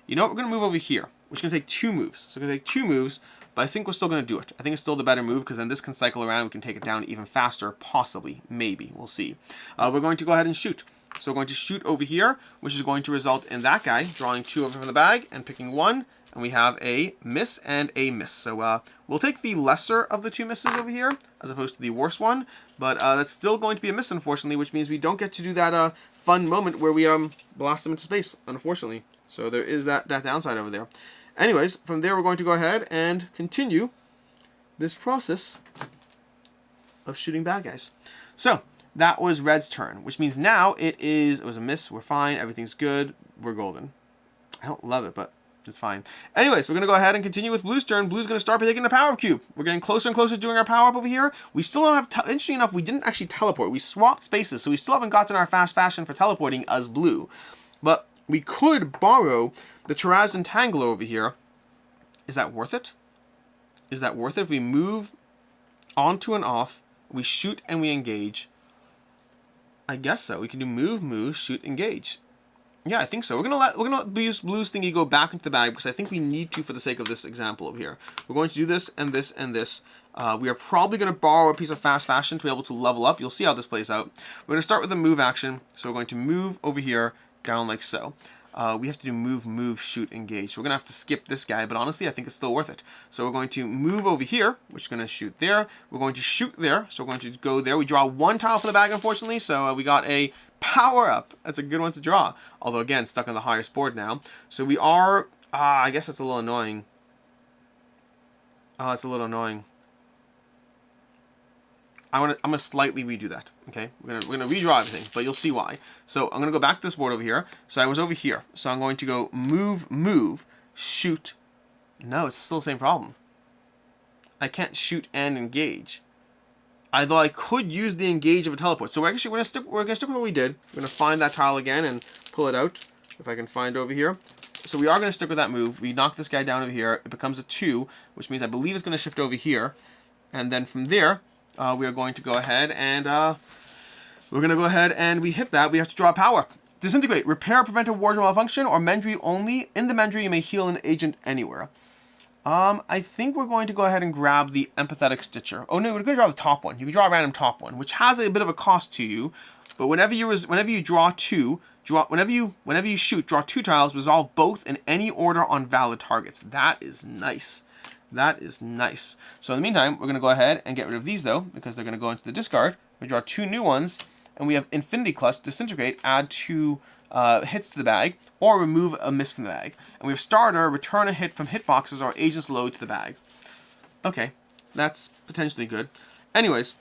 You know what? We're going to move over here, which is going to take 2 moves. So we're going to take 2 moves, but I think we're still going to do it. I think it's still the better move because then this can cycle around. We can take it down even faster, possibly, maybe. We'll see. We're going to go ahead and shoot. So we're going to shoot over here, which is going to result in that guy drawing 2 over from the bag and picking 1. And we have a miss and a miss. So we'll take the lesser of the 2 misses over here as opposed to the worst one. But that's still going to be a miss, unfortunately, which means we don't get to do that fun moment where we blast them into space, unfortunately. So there is that downside over there. Anyways, from there we're going to go ahead and continue this process of shooting bad guys. So that was Red's turn, which means now it was a miss, we're fine, everything's good, we're golden. I don't love it, but it's fine. Anyways, we're going to go ahead and continue with Blue's turn. Blue's going to start by taking the power cube. We're getting closer and closer to doing our power up over here. We still don't have, interesting enough, we didn't actually teleport. We swapped spaces, so we still haven't gotten our fast fashion for teleporting as Blue. But we could borrow the Tiara's Entangler over here. Is that worth it? Is that worth it? If we move onto and off, we shoot and we engage. I guess so. We can do move, shoot, engage. Yeah, I think so. We're gonna let Blue's thingy go back into the bag because I think we need to for the sake of this example over here. We're going to do this and this and this. We are probably going to borrow a piece of fast fashion to be able to level up. You'll see how this plays out. We're going to start with a move action. So we're going to move over here down like so. we have to do move, move, shoot, engage. So we're going to have to skip this guy, but honestly, I think it's still worth it. So we're going to move over here, which is going to shoot there. We're going to shoot there, so we're going to go there. We draw 1 tile for the bag, unfortunately, so we got a power-up. That's a good one to draw. Although, again, stuck on the highest board now. So we are, I guess that's a little annoying. It's a little annoying. I'm gonna slightly redo that. Okay, we're gonna redraw everything, but you'll see why. So I'm gonna go back to this board over here. So I was over here. So I'm going to go move, move, shoot. No, it's still the same problem. I can't shoot and engage. Although I could use the engage of a teleport. So we're gonna stick with what we did. We're gonna find that tile again and pull it out. If I can find it over here. So we are gonna stick with that move. We knock this guy down over here. It becomes a 2, which means I believe it's gonna shift over here, and then from there. We are going to go ahead and we hit that. We have to draw power. Disintegrate. Repair, prevent a wardrobe malfunction, or Mendry only. In the Mendry, you may heal an agent anywhere. I think we're going to go ahead and grab the empathetic stitcher. Oh no, we're going to draw the top one. You can draw a random top one, which has a bit of a cost to you. But whenever you draw 2, whenever you shoot, draw 2 tiles. Resolve both in any order on valid targets. That is nice. That is nice. So in the meantime, we're going to go ahead and get rid of these, though, because they're going to go into the discard. We draw 2 new ones, and we have Infinity Clutch, Disintegrate, add 2 hits to the bag, or remove a miss from the bag. And we have Starter, return a hit from hitboxes or agent's load to the bag. Okay, that's potentially good. Anyways,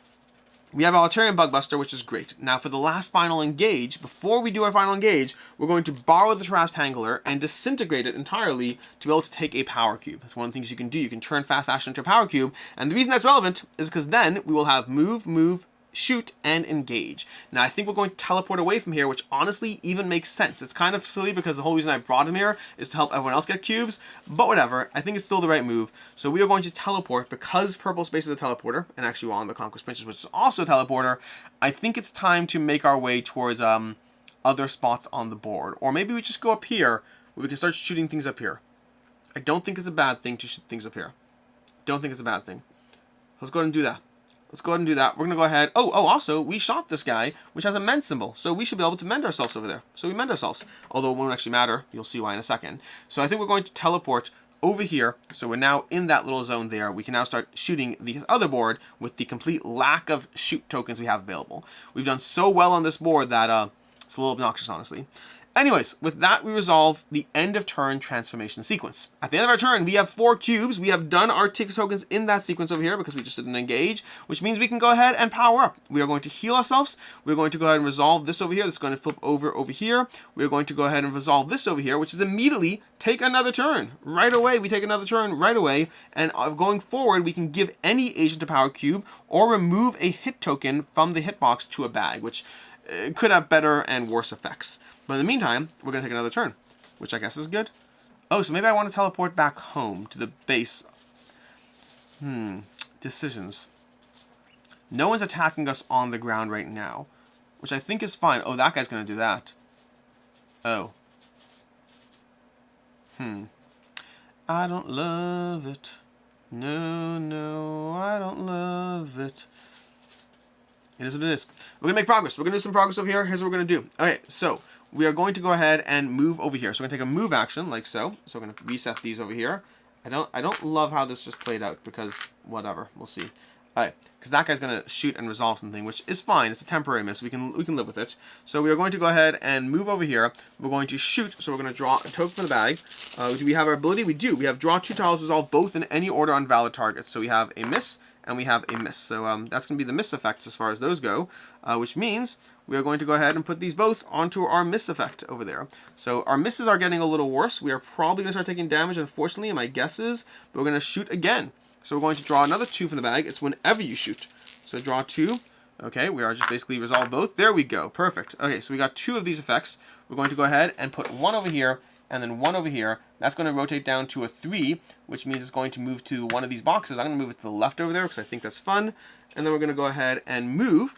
we have Altarian Bugbuster, which is great. Now for the last final engage, before we do our final engage, we're going to borrow the Terras Tangler and disintegrate it entirely to be able to take a power cube. That's one of the things you can do. You can turn Fast Fashion into a power cube. And the reason that's relevant is because then we will have move, move, shoot, and engage. Now I think we're going to teleport away from here, which honestly even makes sense. It's kind of silly because the whole reason I brought him here is to help everyone else get cubes, but whatever. I think it's still the right move. So we are going to teleport because Purple Space is a teleporter, and actually we're on the Conquest Princess, which is also a teleporter. I think it's time to make our way towards other spots on the board. Or maybe we just go up here where we can start shooting things up here. I don't think it's a bad thing to shoot things up here. Don't think it's a bad thing. Let's go ahead and do that. Let's go ahead and do that. We're going to go ahead. Oh, also, we shot this guy, which has a mend symbol. So we should be able to mend ourselves over there. So we mend ourselves. Although it won't actually matter. You'll see why in a second. So I think we're going to teleport over here. So we're now in that little zone there. We can now start shooting the other board with the complete lack of shoot tokens we have available. We've done so well on this board that it's a little obnoxious, honestly. Anyways, with that, we resolve the end of turn transformation sequence. At the end of our turn, we have 4 cubes. We have done our tick tokens in that sequence over here because we just didn't engage, which means we can go ahead and power up. We are going to heal ourselves. We're going to go ahead and resolve this over here. That's going to flip over here. We're going to go ahead and resolve this over here, which is immediately take another turn. Right away, we take another turn right away. And going forward, we can give any agent a power cube or remove a hit token from the hitbox to a bag, which could have better and worse effects. But in the meantime, we're going to take another turn, which I guess is good. Oh, so maybe I want to teleport back home to the base. Decisions. No one's attacking us on the ground right now, which I think is fine. Oh, that guy's going to do that. Oh. I don't love it. No, no, I don't love it. It is what it is. We're going to make progress. We're going to do some progress over here. Here's what we're going to do. Okay, so we are going to go ahead and move over here. So we're going to take a move action like so. So we're going to reset these over here. I don't love how this just played out because whatever. We'll see. Alright, because that guy's going to shoot and resolve something, which is fine. It's a temporary miss. We can live with it. So we are going to go ahead and move over here. We're going to shoot. So we're going to draw a token from the bag. Do we have our ability? We do. We have draw 2 tiles, resolve both in any order on valid targets. So we have a miss and we have a miss. So that's going to be the miss effects as far as those go, which means we are going to go ahead and put these both onto our miss effect over there. So our misses are getting a little worse. We are probably going to start taking damage, unfortunately, my guess is. But we're going to shoot again. So we're going to draw another 2 from the bag. It's whenever you shoot. So draw 2. Okay, we are just basically resolve both. There we go. Perfect. Okay, so we got 2 of these effects. We're going to go ahead and put 1 over here and then 1 over here. That's going to rotate down to a 3, which means it's going to move to one of these boxes. I'm going to move it to the left over there because I think that's fun. And then we're going to go ahead and move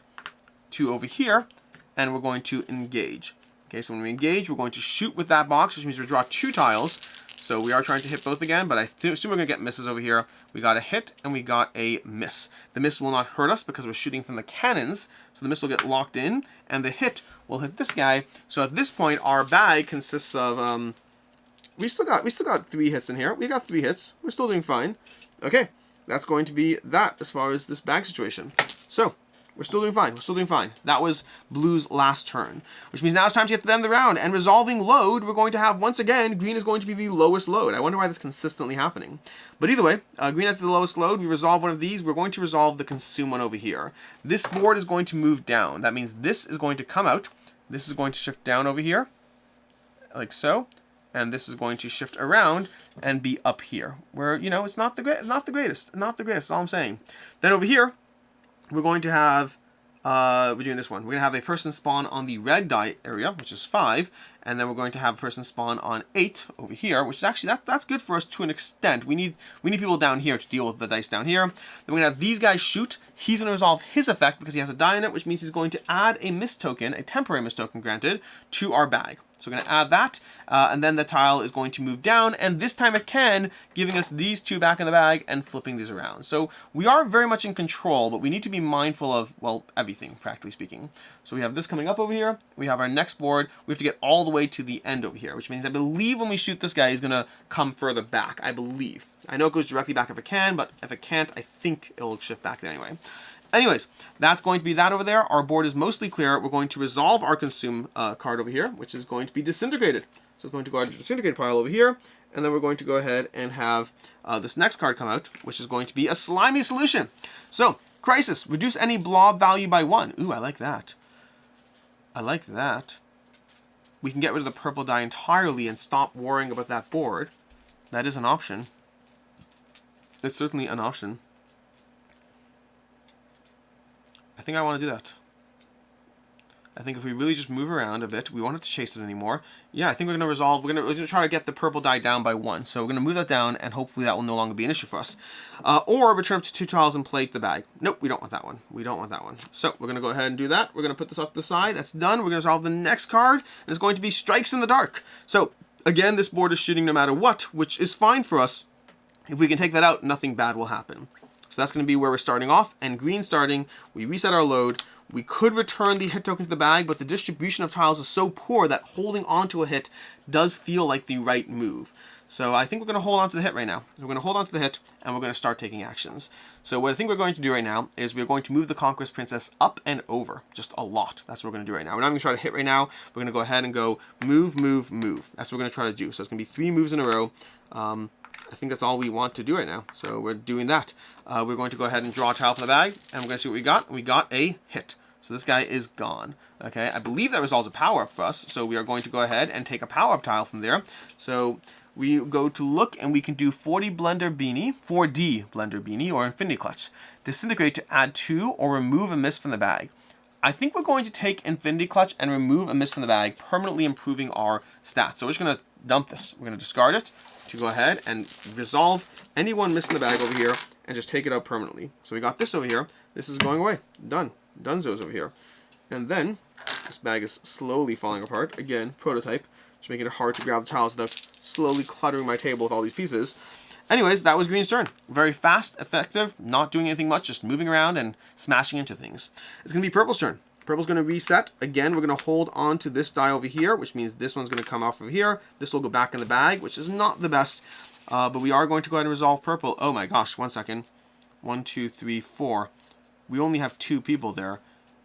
to over here, and we're going to engage. Okay, so when we engage, we're going to shoot with that box, which means we draw 2 tiles. So we are trying to hit both again, but I assume we're going to get misses over here. We got a hit and we got a miss. The miss will not hurt us because we're shooting from the cannons, so the miss will get locked in, and the hit will hit this guy. So at this point, our bag consists of we still got 3 hits in here. We got 3 hits. We're still doing fine. Okay, that's going to be that as far as this bag situation. So we're still doing fine. We're still doing fine. That was Blue's last turn, which means now it's time to get to the end of the round. And resolving load, we're going to have, once again, green is going to be the lowest load. I wonder why that's consistently happening. But either way, green has the lowest load. We resolve one of these. We're going to resolve the consume one over here. This board is going to move down. That means this is going to come out. This is going to shift down over here, like so. And this is going to shift around and be up here, where, you know, it's not the greatest. That's all I'm saying. Then over here, we're going to have, we're doing this one. We're going to have a person spawn on the red die area, which is 5, and then we're going to have a person spawn on 8 over here, which is actually, that's good for us to an extent. We need people down here to deal with the dice down here. Then we're going to have these guys shoot. He's going to resolve his effect because he has a die in it, which means he's going to add a miss token, a temporary miss token granted, to our bag. So we're going to add that, and then the tile is going to move down, and this time it can, giving us these 2 back in the bag and flipping these around. So we are very much in control, but we need to be mindful of, well, everything, practically speaking. So we have this coming up over here. We have our next board. We have to get all the way to the end over here, which means I believe when we shoot this guy, he's going to come further back, I believe. I know it goes directly back if it can, but if it can't, I think it'll shift back there anyway. Anyways, that's going to be that over there. Our board is mostly clear. We're going to resolve our consume card over here, which is going to be disintegrated. So it's going to go into the disintegrated pile over here, and then we're going to go ahead and have this next card come out, which is going to be a slimy solution. So, Crisis, reduce any blob value by 1. Ooh, I like that. I like that. We can get rid of the purple die entirely and stop worrying about that board. That is an option. It's certainly an option. I think I want to do that. I think if we really just move around a bit, we won't have to chase it anymore. Yeah, I think we're going to resolve, we're going to try to get the purple die down by 1. So we're going to move that down, and hopefully that will no longer be an issue for us. Or return up to 2 tiles and play the bag. Nope, we don't want that one. We don't want that one. So we're going to go ahead and do that. We're going to put this off to the side. That's done. We're going to resolve the next card, and it's going to be Strikes in the Dark. So again, this board is shooting no matter what, which is fine for us. If we can take that out, nothing bad will happen. So that's going to be where we're starting off, and green starting, we reset our load. We could return the hit token to the bag, but the distribution of tiles is so poor that holding onto a hit does feel like the right move. So I think we're going to hold on to the hit right now. We're going to hold on to the hit, and we're going to start taking actions. So what I think we're going to do right now is we're going to move the Conquest Princess up and over, just a lot. That's what we're going to do right now. We're not going to try to hit right now. We're going to go ahead and go move, move, move. That's what we're going to try to do. So it's going to be 3 moves in a row. I think that's all we want to do right now. So we're doing that. We're going to go ahead and draw a tile from the bag, and we're going to see what we got. We got a hit. So this guy is gone. Okay, I believe that resolves a power-up for us. So we are going to go ahead and take a power-up tile from there. So we go to look, and we can do 4D Blender Beanie, 4D Blender Beanie, or Infinity Clutch. Disintegrate to add 2 or remove a miss from the bag. I think we're going to take Infinity Clutch and remove a miss from the bag, permanently improving our stats. So we're just going to dump this. We're going to discard it to go ahead and resolve any one miss in the bag over here and just take it out permanently. So we got this over here. This is going away. Done. Dunzo's over here. And then this bag is slowly falling apart. Again, prototype. Just making it hard to grab the tiles without slowly cluttering my table with all these pieces. Anyways, that was green's turn. Very fast, effective, not doing anything much, just moving around and smashing into things. It's going to be purple's turn. Purple's going to reset. Again, we're going to hold on to this die over here, which means this one's going to come off of here. This will go back in the bag, which is not the best. But we are going to go ahead and resolve purple. Oh my gosh, 1 second. 1, 2, 3, 4. We only have 2 people there.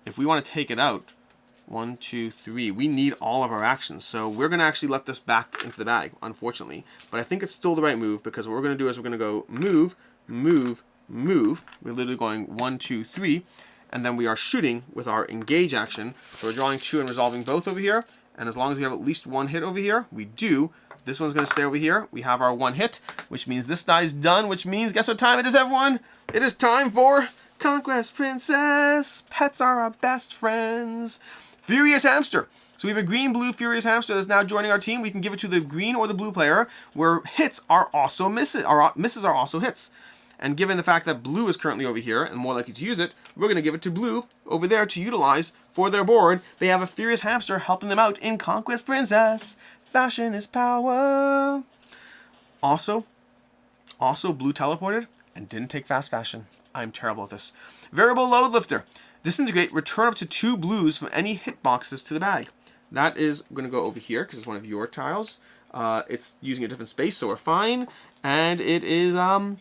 If we want to take it out, 1, 2, 3, we need all of our actions. So we're going to actually let this back into the bag, unfortunately. But I think it's still the right move, because what we're going to do is we're going to go move, move, move. We're literally going 1, 2, 3. And then we are shooting with our engage action. So we're drawing 2 and resolving both over here. And as long as we have at least 1 hit over here, we do. This one's going to stay over here. We have our 1 hit, which means this die's done, which means, guess what time it is, everyone? It is time for Conquest Princess. Pets are our best friends. Furious Hamster. So we have a green-blue Furious Hamster that's now joining our team. We can give it to the green or the blue player, where hits are also misses, misses are also hits. And given the fact that blue is currently over here and more likely to use it, we're going to give it to blue over there to utilize for their board. They have a Furious Hamster helping them out in Conquest Princess. Fashion is power. Also, blue teleported and didn't take fast fashion. I'm terrible at this. Variable load lifter. Disintegrate, return up to 2 blues from any hitboxes to the bag. That is going to go over here because it's one of your tiles. It's using a different space, so we're fine. And it is, I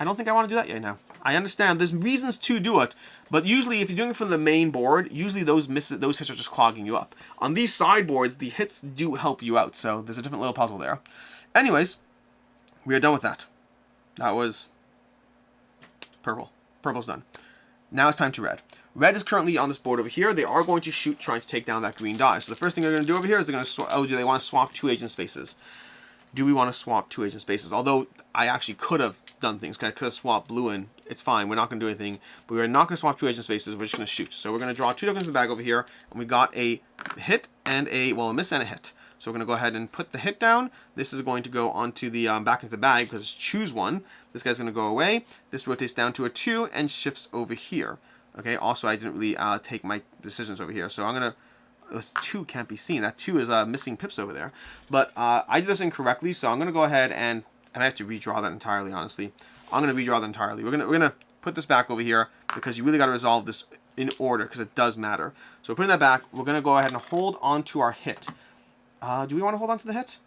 don't think I want to do that yet now. I understand there's reasons to do it, but usually if you're doing it from the main board, usually those hits are just clogging you up. On these sideboards, the hits do help you out, so there's a different little puzzle there. Anyways, we are done with that. That was purple. Purple's done. Now it's time to red. Red is currently on this board over here. They are going to shoot, trying to take down that green die. So the first thing they're going to do over here is they're going to swap. Oh, do they want to swap 2 agent spaces? Do we want to swap 2 agent spaces? Although I actually could have done things. I could have swapped blue in. It's fine. We're not going to do anything. But we're not going to swap 2 agent spaces. We're just going to shoot. So we're going to draw 2 tokens in the bag over here. And we got a hit and a miss and a hit. So we're going to go ahead and put the hit down. This is going to go onto the back into the bag because it's choose one. This guy's going to go away. This rotates down to a 2 and shifts over here. Okay, also I didn't really take my decisions over here. So I'm going to, this 2 can't be seen. That 2 is missing pips over there. But I did this incorrectly, so I'm going to go ahead and I have to redraw that entirely, honestly. I'm going to redraw that entirely. We're gonna put this back over here because you really got to resolve this in order because it does matter. So we're putting that back. We're going to go ahead and hold on to our hit. Do we want to hold on to the hit?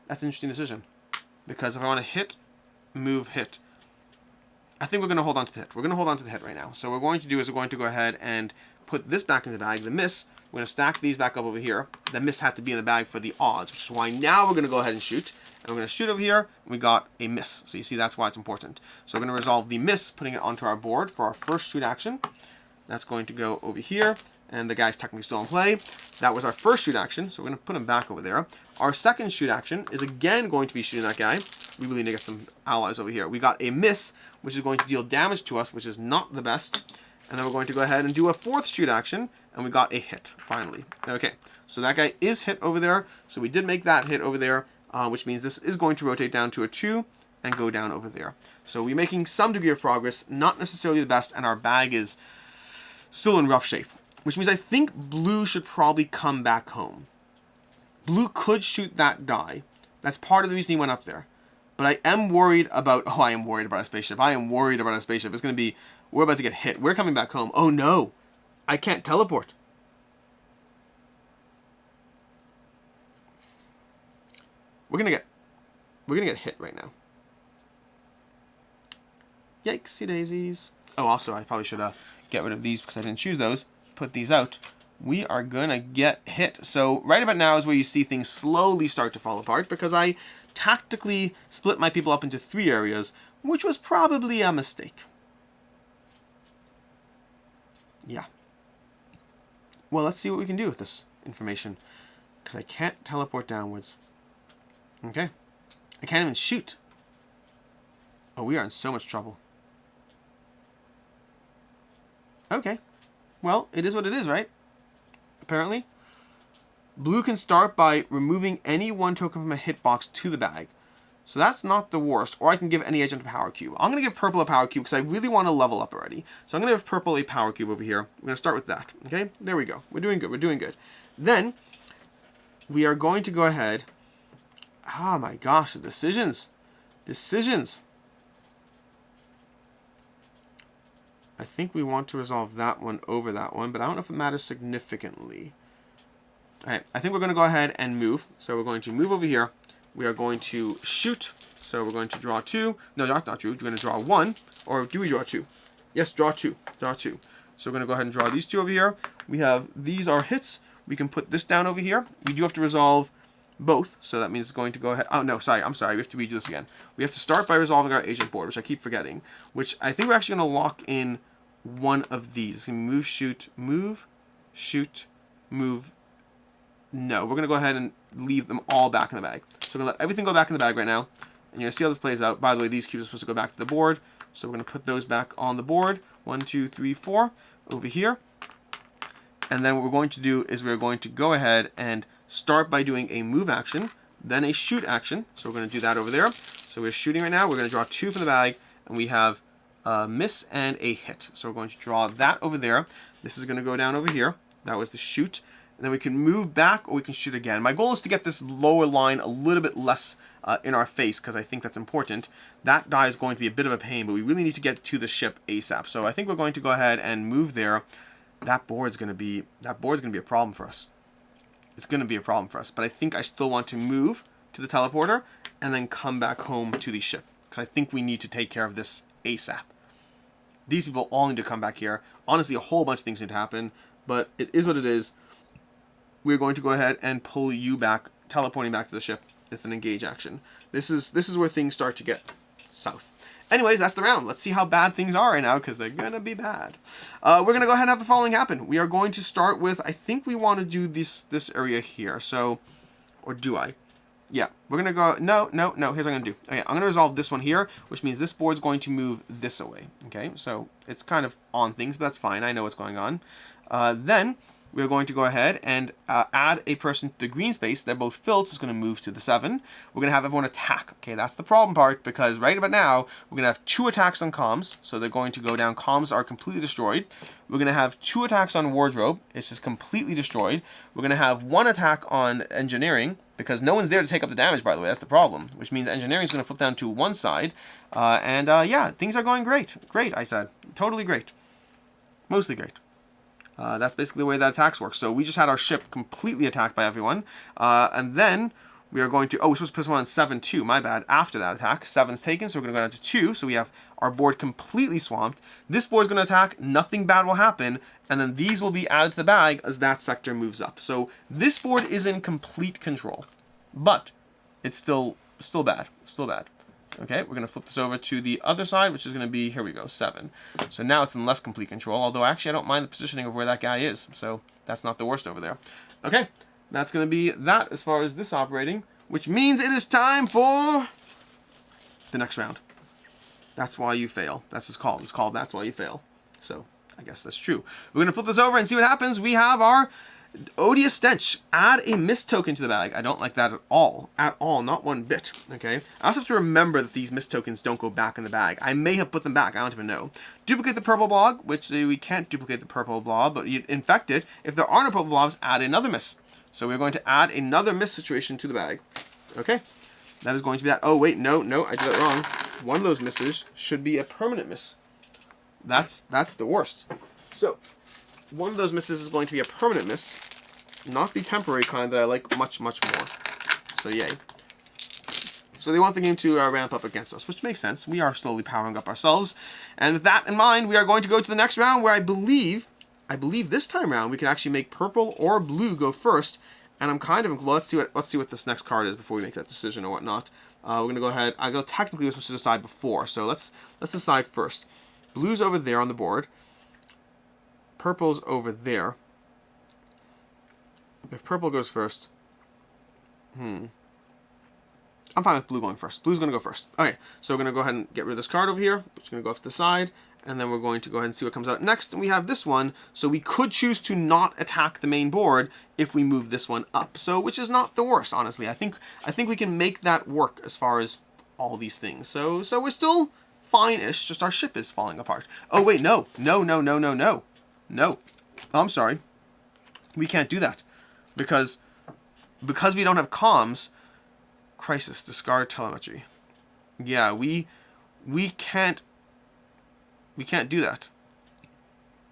That's an interesting decision. Because if I want to hit, move, hit. I think we're going to hold on to the hit. We're going to hold on to the hit right now. So what we're going to do is we're going to go ahead and put this back in the bag. The miss, we're going to stack these back up over here. The miss had to be in the bag for the odds, which is why now we're going to go ahead and shoot. And we're going to shoot over here. And we got a miss. So you see, that's why it's important. So we're going to resolve the miss, putting it onto our board for our first shoot action. That's going to go over here. And the guy's technically still in play. That was our first shoot action, so we're going to put him back over there. Our second shoot action is again going to be shooting that guy. We really need to get some allies over here. We got a miss, which is going to deal damage to us, which is not the best. And then we're going to go ahead and do a fourth shoot action, and we got a hit, finally. Okay, so that guy is hit over there. So we did make that hit over there, which means this is going to rotate down to a 2 and go down over there. So we're making some degree of progress, not necessarily the best, and our bag is still in rough shape. Which means I think blue should probably come back home. Blue could shoot that die. That's part of the reason he went up there. But I am worried about... Oh, I am worried about a spaceship. I am worried about a spaceship. It's going to be... We're about to get hit. We're coming back home. Oh, no. I can't teleport. We're going to get hit right now. Yikesy daisies. Oh, also, I probably should get rid of these because I didn't choose those. Put these out. We are gonna get hit. So right about now is where you see things slowly start to fall apart because I tactically split my people up into 3 areas, which was probably a mistake. Yeah. Well, let's see what we can do with this information because I can't teleport downwards. Okay. I can't even shoot. Oh, we are in so much trouble. Okay. Well, it is what it is, right? Apparently. Blue can start by removing any 1 token from a hitbox to the bag. So that's not the worst. Or I can give any agent a power cube. I'm going to give purple a power cube because I really want to level up already. So I'm going to give purple a power cube over here. I'm going to start with that. Okay? There we go. We're doing good. We're doing good. Then, we are going to go ahead. Oh my gosh, the decisions. Decisions. I think we want to resolve that one over that one, but I don't know if it matters significantly. Alright, I think we're going to go ahead and move. So we're going to move over here. We are going to shoot. So we're going to draw 2. No, not true. We're going to draw 1. Or do we draw 2? Yes, draw 2. Draw 2. So we're going to go ahead and draw these 2 over here. We have, these are hits. We can put this down over here. We do have to resolve both. So that means it's going to go ahead. Oh, no, sorry. I'm sorry. We have to redo this again. We have to start by resolving our agent board, which I keep forgetting. Which I think we're actually going to lock in one of these. It's going to move, shoot, move. No, we're going to go ahead and leave them all back in the bag. So we're going to let everything go back in the bag right now. And you're going to see how this plays out. By the way, these cubes are supposed to go back to the board. So we're going to put those back on the board. 1, 2, 3, 4 over here. And then what we're going to do is we're going to go ahead and start by doing a move action, then a shoot action. So we're going to do that over there. So we're shooting right now. We're going to draw 2 from the bag, and we have a miss and a hit. So we're going to draw that over there. This is going to go down over here. That was the shoot. and then we can move back, or we can shoot again. My goal is to get this lower line a little bit less in our face, because I think that's important. That die is going to be a bit of a pain, but we really need to get to the ship ASAP. So I think we're going to go ahead and move there. That board's going to be a problem for us. It's going to be a problem for us, but I think I still want to move to the teleporter and then come back home to the ship, because I think we need to take care of this ASAP. These people all need to come back here. Honestly, a whole bunch of things need to happen, but it is what it is. We're going to go ahead and pull you back, teleporting back to the ship with an engage action. This is where things start to get south. Anyways, that's the round. Let's see how bad things are right now, because they're going to be bad. We're going to go ahead and have the following happen. We are going to start with, I think we want to do this area here. So, or do I? Yeah, we're going to go, no. Here's what I'm going to do. Okay, I'm going to resolve this one here, which means this board's going to move this away. Okay, so it's kind of on things, but that's fine. I know what's going on. Then we're going to go ahead and add a person to the green space. They're both filled, so it's going to move to the 7. We're going to have everyone attack. Okay, that's the problem part, because right about now, we're going to have 2 attacks on comms, so they're going to go down. Comms are completely destroyed. We're going to have 2 attacks on wardrobe. It's just completely destroyed. We're going to have 1 attack on engineering, because no one's there to take up the damage, by the way. That's the problem, which means engineering is going to flip down to one side. Yeah, things are going great. Great, I said. Totally great. Mostly great. That's basically the way that attacks work. So we just had our ship completely attacked by everyone. And then we are going to... Oh, we're supposed to put someone on 7 too. My bad. After that attack, 7's taken. So we're going to go down to 2. So we have our board completely swamped. This board's going to attack. Nothing bad will happen. And then these will be added to the bag as that sector moves up. So this board is in complete control. But it's still bad. Still bad. Okay, we're going to flip this over to the other side, which is going to be, here we go, 7. So now it's in less complete control, although actually I don't mind the positioning of where that guy is. So that's not the worst over there. Okay, that's going to be that as far as this operating, which means it is time for the next round. That's why you fail. That's what it's called. It's called That's Why You Fail. So I guess that's true. We're going to flip this over and see what happens. We have our odious stench. Add a mist token to the bag. I don't like that at all. At all. Not one bit. Okay. I also have to remember that these mist tokens don't go back in the bag. I may have put them back. I don't even know. Duplicate the purple blob, which we can't duplicate the purple blob, but you infect it. If there are no purple blobs, add another mist. So we're going to add another mist situation to the bag. Okay. That is going to be that. Oh, wait. No, I did it wrong. One of those misses should be a permanent miss. That's the worst. So one of those misses is going to be a permanent miss, not the temporary kind that I like much, much more. So yay. So they want the game to ramp up against us, which makes sense. We are slowly powering up ourselves. And with that in mind, we are going to go to the next round where I believe this time around we can actually make purple or blue go first. And I'm kind of, well, let's see what this next card is before we make that decision or whatnot. We're going to go ahead. Technically we're supposed to decide before, so let's decide first. Blue's over there on the board. Purple's over there. If purple goes first, I'm fine with blue going first. Blue's going to go first. Okay, so we're going to go ahead and get rid of this card over here, which is going to go off to the side, and then we're going to go ahead and see what comes out next. And we have this one, so we could choose to not attack the main board if we move this one up. So, which is not the worst, honestly. I think we can make that work as far as all these things. So we're still fine-ish. Just our ship is falling apart. Oh wait, no. No, I'm sorry. We can't do that. Because we don't have comms. Crisis, discard telemetry. Yeah, we can't do that.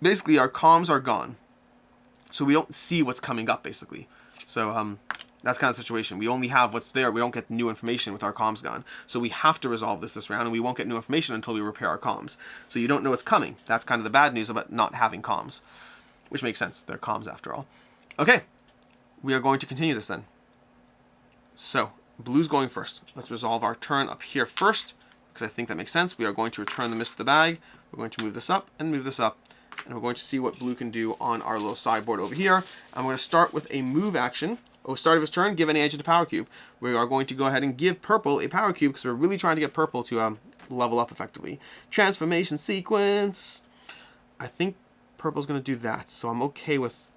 Basically, our comms are gone. So we don't see what's coming up, basically. So, that's kind of the situation. We only have what's there. We don't get new information with our comms gone. So we have to resolve this round, and we won't get new information until we repair our comms. So you don't know what's coming. That's kind of the bad news about not having comms. Which makes sense. They're comms after all. Okay. We are going to continue this then. So, blue's going first. Let's resolve our turn up here first, because I think that makes sense. We are going to return the mist to the bag. We're going to move this up and move this up. And we're going to see what blue can do on our little sideboard over here. I'm going to start with a move action. Start of his turn, give any agent a power cube. We are going to go ahead and give purple a power cube because we're really trying to get purple to level up effectively. Transformation sequence. I think purple's going to do that, so I'm okay with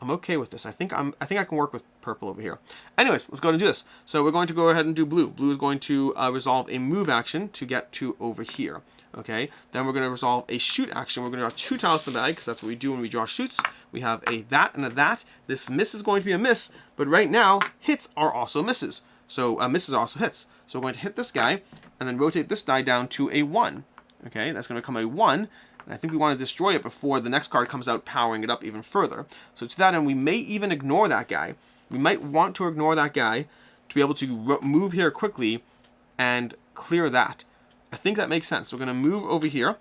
I'm okay with this. I think I can work with purple over here. Anyways, let's go ahead and do this. So we're going to go ahead and do blue. Blue is going to resolve a move action to get to over here. Okay. Then we're going to resolve a shoot action. We're going to draw 2 tiles to the bag because that's what we do when we draw shoots. We have a that and a that. This miss is going to be a miss, but right now hits are also misses. So misses are also hits. So we're going to hit this guy and then rotate this die down to a 1. Okay, that's going to become a 1. And I think we want to destroy it before the next card comes out, powering it up even further. So to that end, we may even ignore that guy. We might want to ignore that guy to be able to move here quickly and clear that. I think that makes sense. So we're going to move over here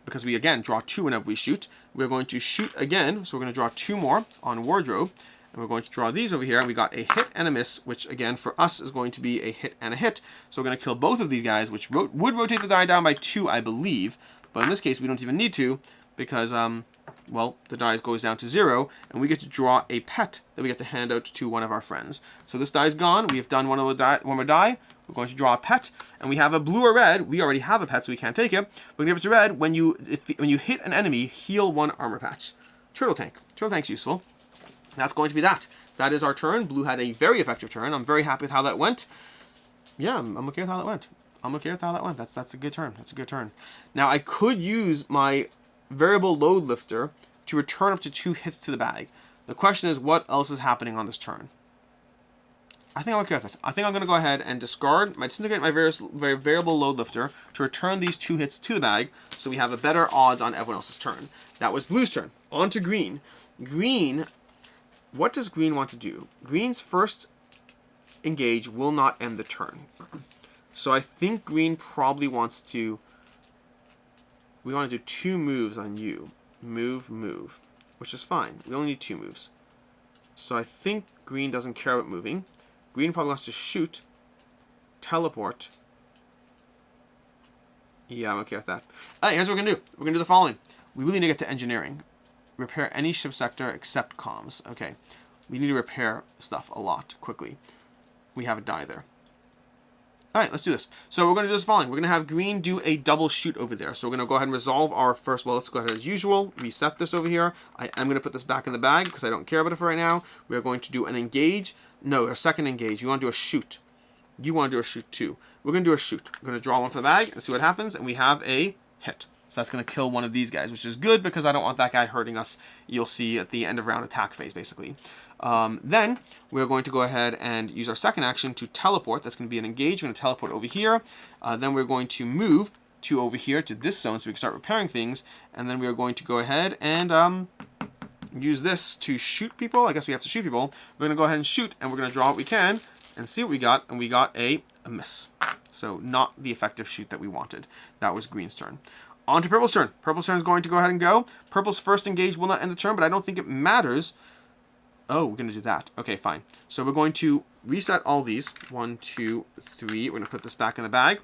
because we, again, draw 2 whenever we shoot. We're going to shoot again. So we're going to draw 2 more on wardrobe. And we're going to draw these over here. And we got a hit and a miss, which, again, for us is going to be a hit and a hit. So we're going to kill both of these guys, which would rotate the die down by 2, I believe. But in this case, we don't even need to because, well, the die goes down to 0, and we get to draw a pet that we get to hand out to one of our friends. So this die is gone. We have done one more die. We're going to draw a pet, and we have a blue or red. We already have a pet, so we can't take it. We're going to give it to red. When you hit an enemy, heal 1 armor patch. Turtle tank. Turtle tank's useful. That's going to be that. That is our turn. Blue had a very effective turn. I'm very happy with how that went. Yeah, I'm okay with how that went. I'm okay with how that went. That's a good turn. That's a good turn. Now, I could use my variable load lifter to return up to 2 hits to the bag. The question is, what else is happening on this turn? I think I'm okay with it. I think I'm going to go ahead and disintegrate my variable load lifter to return these 2 hits to the bag so we have a better odds on everyone else's turn. That was blue's turn. On to green. Green, what does green want to do? Green's first engage will not end the turn. So I think green probably wants to... We want to do 2 moves on you. Move, move. Which is fine. We only need 2 moves. So I think green doesn't care about moving. Green probably wants to shoot. Teleport. Yeah, I'm okay with that. Alright, here's what we're going to do. We're going to do the following. We really need to get to engineering. Repair any ship sector except comms. Okay. We need to repair stuff a lot quickly. We have a die there. Alright, let's do this. So we're going to do this following. We're going to have green do a double shoot over there. So we're going to go ahead and resolve our first... Well, let's go ahead as usual. Reset this over here. I am going to put this back in the bag because I don't care about it for right now. We are going to do an engage. No, a second engage. You want to do a shoot. You want to do a shoot too. We're going to do a shoot. We're going to draw one from the bag and see what happens. And we have a hit. So that's going to kill one of these guys, which is good because I don't want that guy hurting us. You'll see at the end of round attack phase, basically. Then we're going to go ahead and use our second action to teleport. That's going to be an engage. We're going to teleport over here. Then we're going to move to over here to this zone so we can start repairing things. And then we are going to go ahead and use this to shoot people. I guess we have to shoot people. We're going to go ahead and shoot, and we're going to draw what we can and see what we got. And we got a miss. So not the effective shoot that we wanted. That was green's turn. On to purple's turn. Purple's turn is going to go ahead and go. Purple's first engage will not end the turn, but I don't think it matters. Oh, we're going to do that. Okay, fine. So we're going to reset all these. 1, 2, 3. We're going to put this back in the bag.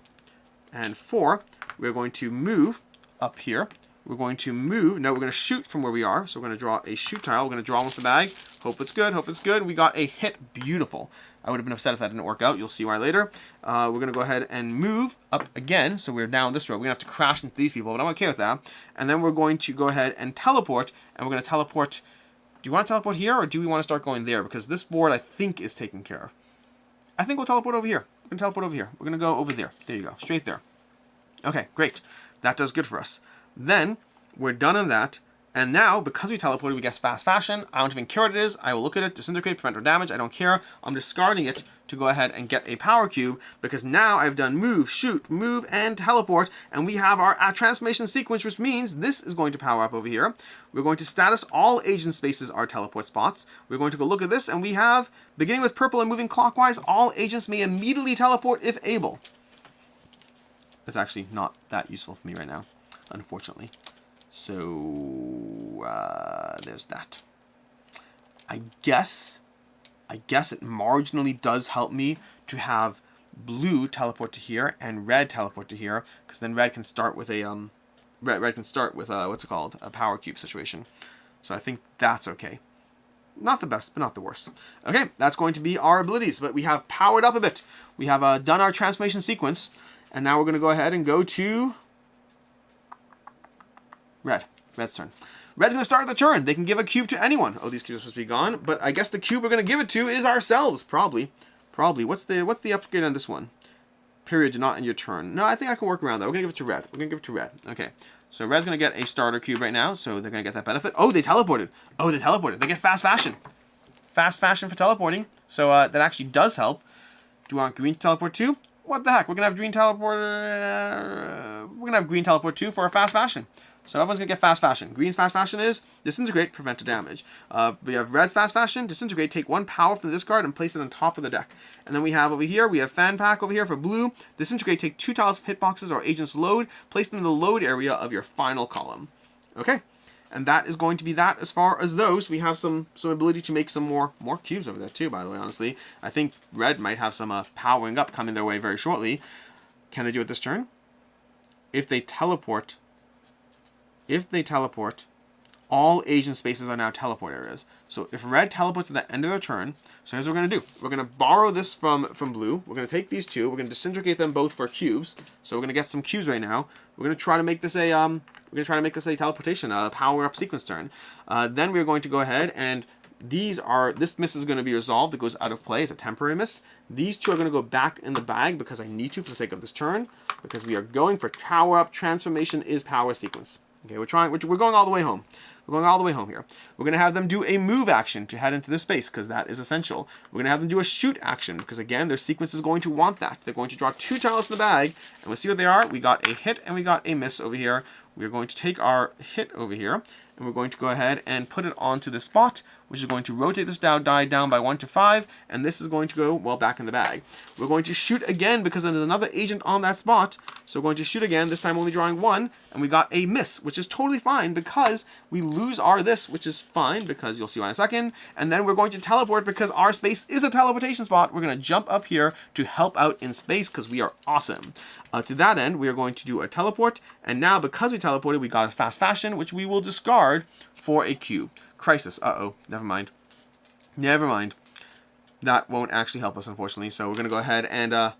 And 4, we're going to move up here. We're going to move. No, we're going to shoot from where we are. So we're going to draw a shoot tile. We're going to draw one with the bag. Hope it's good. Hope it's good. We got a hit. Beautiful. I would have been upset if that didn't work out. You'll see why later. We're going to go ahead and move up again. So we're down this road. We're going to have to crash into these people, but I'm okay with that. And then we're going to go ahead and teleport. And we're going to teleport... Do you want to teleport here, or do we want to start going there? Because this board, I think, is taken care of. I think we'll teleport over here. We're going to teleport over here. We're going to go over there. There you go. Straight there. Okay, great. That does good for us. Then, we're done on that. And now, because we teleported, we get fast fashion. I don't even care what it is. I will look at it, disintegrate, prevent or damage. I don't care. I'm discarding it to go ahead and get a power cube, because now I've done move, shoot, move, and teleport, and we have our transformation sequence, which means this is going to power up over here. We're going to status all agent spaces are teleport spots. We're going to go look at this, and we have, beginning with purple and moving clockwise, all agents may immediately teleport if able. That's actually not that useful for me right now, unfortunately. So, there's that. I guess it marginally does help me to have blue teleport to here and red teleport to here, because then red can start with a, red can start with a, what's it called, a power cube situation. So I think that's okay. Not the best, but not the worst. Okay, that's going to be our abilities, but we have powered up a bit. We have done our transformation sequence, and now we're going to go ahead and go to... red. Red's turn. Red's going to start the turn. They can give a cube to anyone. Oh, these cubes are supposed to be gone, but I guess the cube we're going to give it to is ourselves, probably. Probably. What's the upgrade on this one? Period, do not end your turn. No, I think I can work around that. We're going to give it to red. We're going to give it to red. Okay. So red's going to get a starter cube right now, so they're going to get that benefit. Oh, they teleported. Oh, they teleported. They get fast fashion. Fast fashion for teleporting. So that actually does help. Do we want green to teleport too? What the heck? We're going to have green teleport. We're going to have green teleport too for a fast fashion. So everyone's going to get fast fashion. Green's fast fashion is disintegrate, prevent the damage. We have red's fast fashion, disintegrate, take 1 power from the discard and place it on top of the deck. And then we have over here, we have fan pack over here for blue. Disintegrate, take 2 tiles of hitboxes or agents load, place them in the load area of your final column. Okay. And that is going to be that as far as those. We have some ability to make some more cubes over there too, by the way, honestly. I think red might have some powering up coming their way very shortly. Can they do it this turn? If they teleport, all agent spaces are now teleport areas. So if red teleports at the end of their turn, so here's what we're going to do. We're going to borrow this from blue. We're going to take these two. We're going to disintegrate them both for cubes. So we're going to get some cubes right now. We're going to try to make this a teleportation, a power up sequence turn. Then we're going to go ahead and this miss is going to be resolved. It goes out of play. It's a temporary miss. These two are going to go back in the bag because I need to for the sake of this turn, because we are going for power up. Transformation is power sequence. Okay, we're going all the way home. We're going all the way home here. We're going to have them do a move action to head into this space because that is essential. We're going to have them do a shoot action because, again, their sequence is going to want that. They're going to draw 2 tiles from the bag, and we'll see what they are. We got a hit and we got a miss over here. We're going to take our hit over here, and we're going to go ahead and put it onto this spot, which is going to rotate this die down by 1 to 5, and this is going to go, well, back in the bag. We're going to shoot again because there's another agent on that spot, so we're going to shoot again, this time only drawing 1, and we got a miss, which is totally fine because we lose our this, which is fine because you'll see why in a second, and then we're going to teleport because our space is a teleportation spot. We're going to jump up here to help out in space because we are awesome. To that end, we are going to do a teleport, and now because we teleported, we got a fast fashion, which we will discard for a cube. Crisis. Uh-oh. Never mind. Never mind. That won't actually help us, unfortunately. So we're going to go ahead and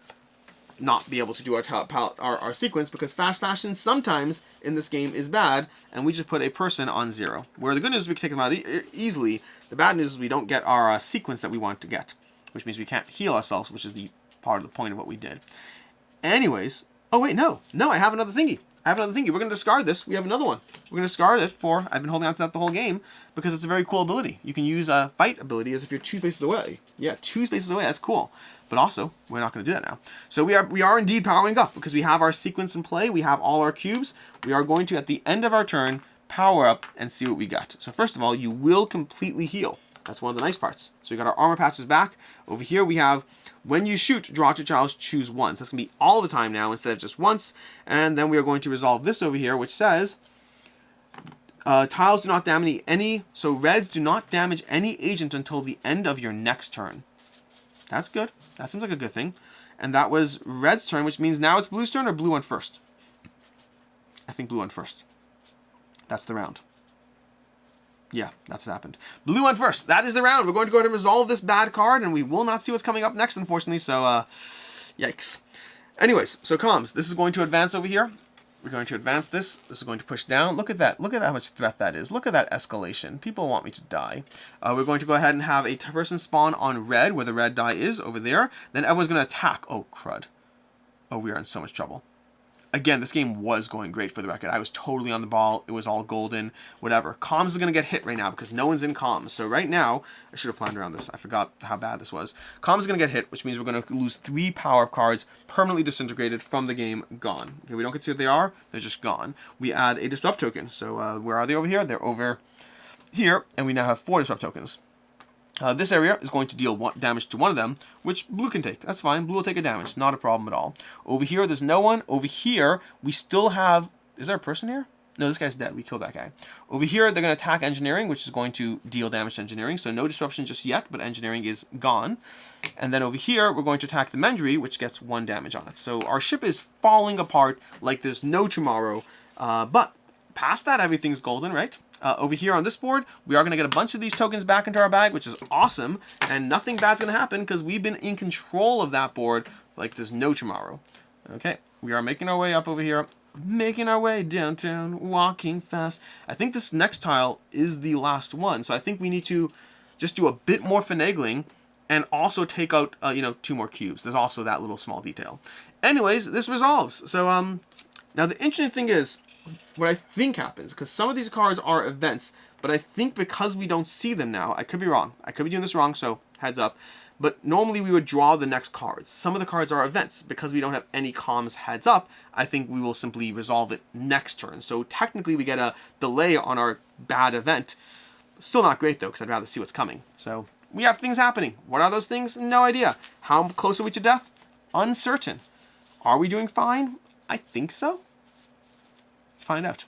not be able to do our sequence because fast fashion sometimes in this game is bad, and we just put a person on 0. Where the good news is we can take them out easily. The bad news is we don't get our sequence that we want to get, which means we can't heal ourselves, which is the part of the point of what we did. Anyways, oh wait, no, I have another thingy. We're going to discard this. We have another one. We're going to discard it for, I've been holding on to that the whole game, because it's a very cool ability. You can use a fight ability as if you're 2 spaces away. Yeah, 2 spaces away, that's cool. But also, we're not going to do that now. So we are indeed powering up, because we have our sequence in play. We have all our cubes. We are going to, at the end of our turn, power up and see what we got. So first of all, you will completely heal. That's one of the nice parts. So we got our armor patches back. Over here we have, when you shoot, draw 2 tiles, choose once. That's going to be all the time now instead of just once. And then we are going to resolve this over here, which says, tiles do not damage any, so reds do not damage any agent until the end of your next turn. That's good. That seems like a good thing. And that was red's turn, which means now it's blue's turn, or blue went first? I think blue went first. That's the round. Yeah, that's what happened. Blue went first. That is the round. We're going to go ahead and resolve this bad card, and we will not see what's coming up next, unfortunately, so, yikes. Anyways, so comms. This is going to advance over here. We're going to advance this. This is going to push down. Look at that. Look at how much threat that is. Look at that escalation. People want me to die. We're going to go ahead and have a person spawn on red, where the red die is, over there. Then everyone's going to attack. Oh, crud. Oh, we are in so much trouble. Again, this game was going great for the record. I was totally on the ball. It was all golden, whatever. Comms is going to get hit right now because no one's in comms. So right now, I should have planned around this. I forgot how bad this was. Comms is going to get hit, which means we're going to lose 3 power-up cards permanently disintegrated from the game, gone. Okay, we don't get to see what they are. They're just gone. We add a disrupt token. So where are they over here? They're over here, and we now have 4 disrupt tokens. This area is going to deal damage to one of them, which blue can take. That's fine. Blue will take a damage. Not a problem at all. Over here, there's no one. Over here, we still have... Is there a person here? No, this guy's dead. We killed that guy. Over here, they're going to attack engineering, which is going to deal damage to engineering. So no disruption just yet, but engineering is gone. And then over here, we're going to attack the Mendry, which gets 1 damage on it. So our ship is falling apart like there's no tomorrow. But past that, everything's golden, right? Over here on this board, we are going to get a bunch of these tokens back into our bag, which is awesome, and nothing bad's going to happen because we've been in control of that board like there's no tomorrow. Okay, we are making our way up over here. Making our way downtown, walking fast. I think this next tile is the last one, so I think we need to just do a bit more finagling and also take out, 2 more cubes. There's also that little small detail. Anyways, this resolves. So, now the interesting thing is, what I think happens, because some of these cards are events, but I think because we don't see them now, I could be wrong. I could be doing this wrong, so heads up. But normally we would draw the next cards. Some of the cards are events. Because we don't have any comms heads up, I think we will simply resolve it next turn. So technically we get a delay on our bad event. Still not great though, because I'd rather see what's coming. So we have things happening. What are those things? No idea. How close are we to death? Uncertain. Are we doing fine? I think so. Let's find out.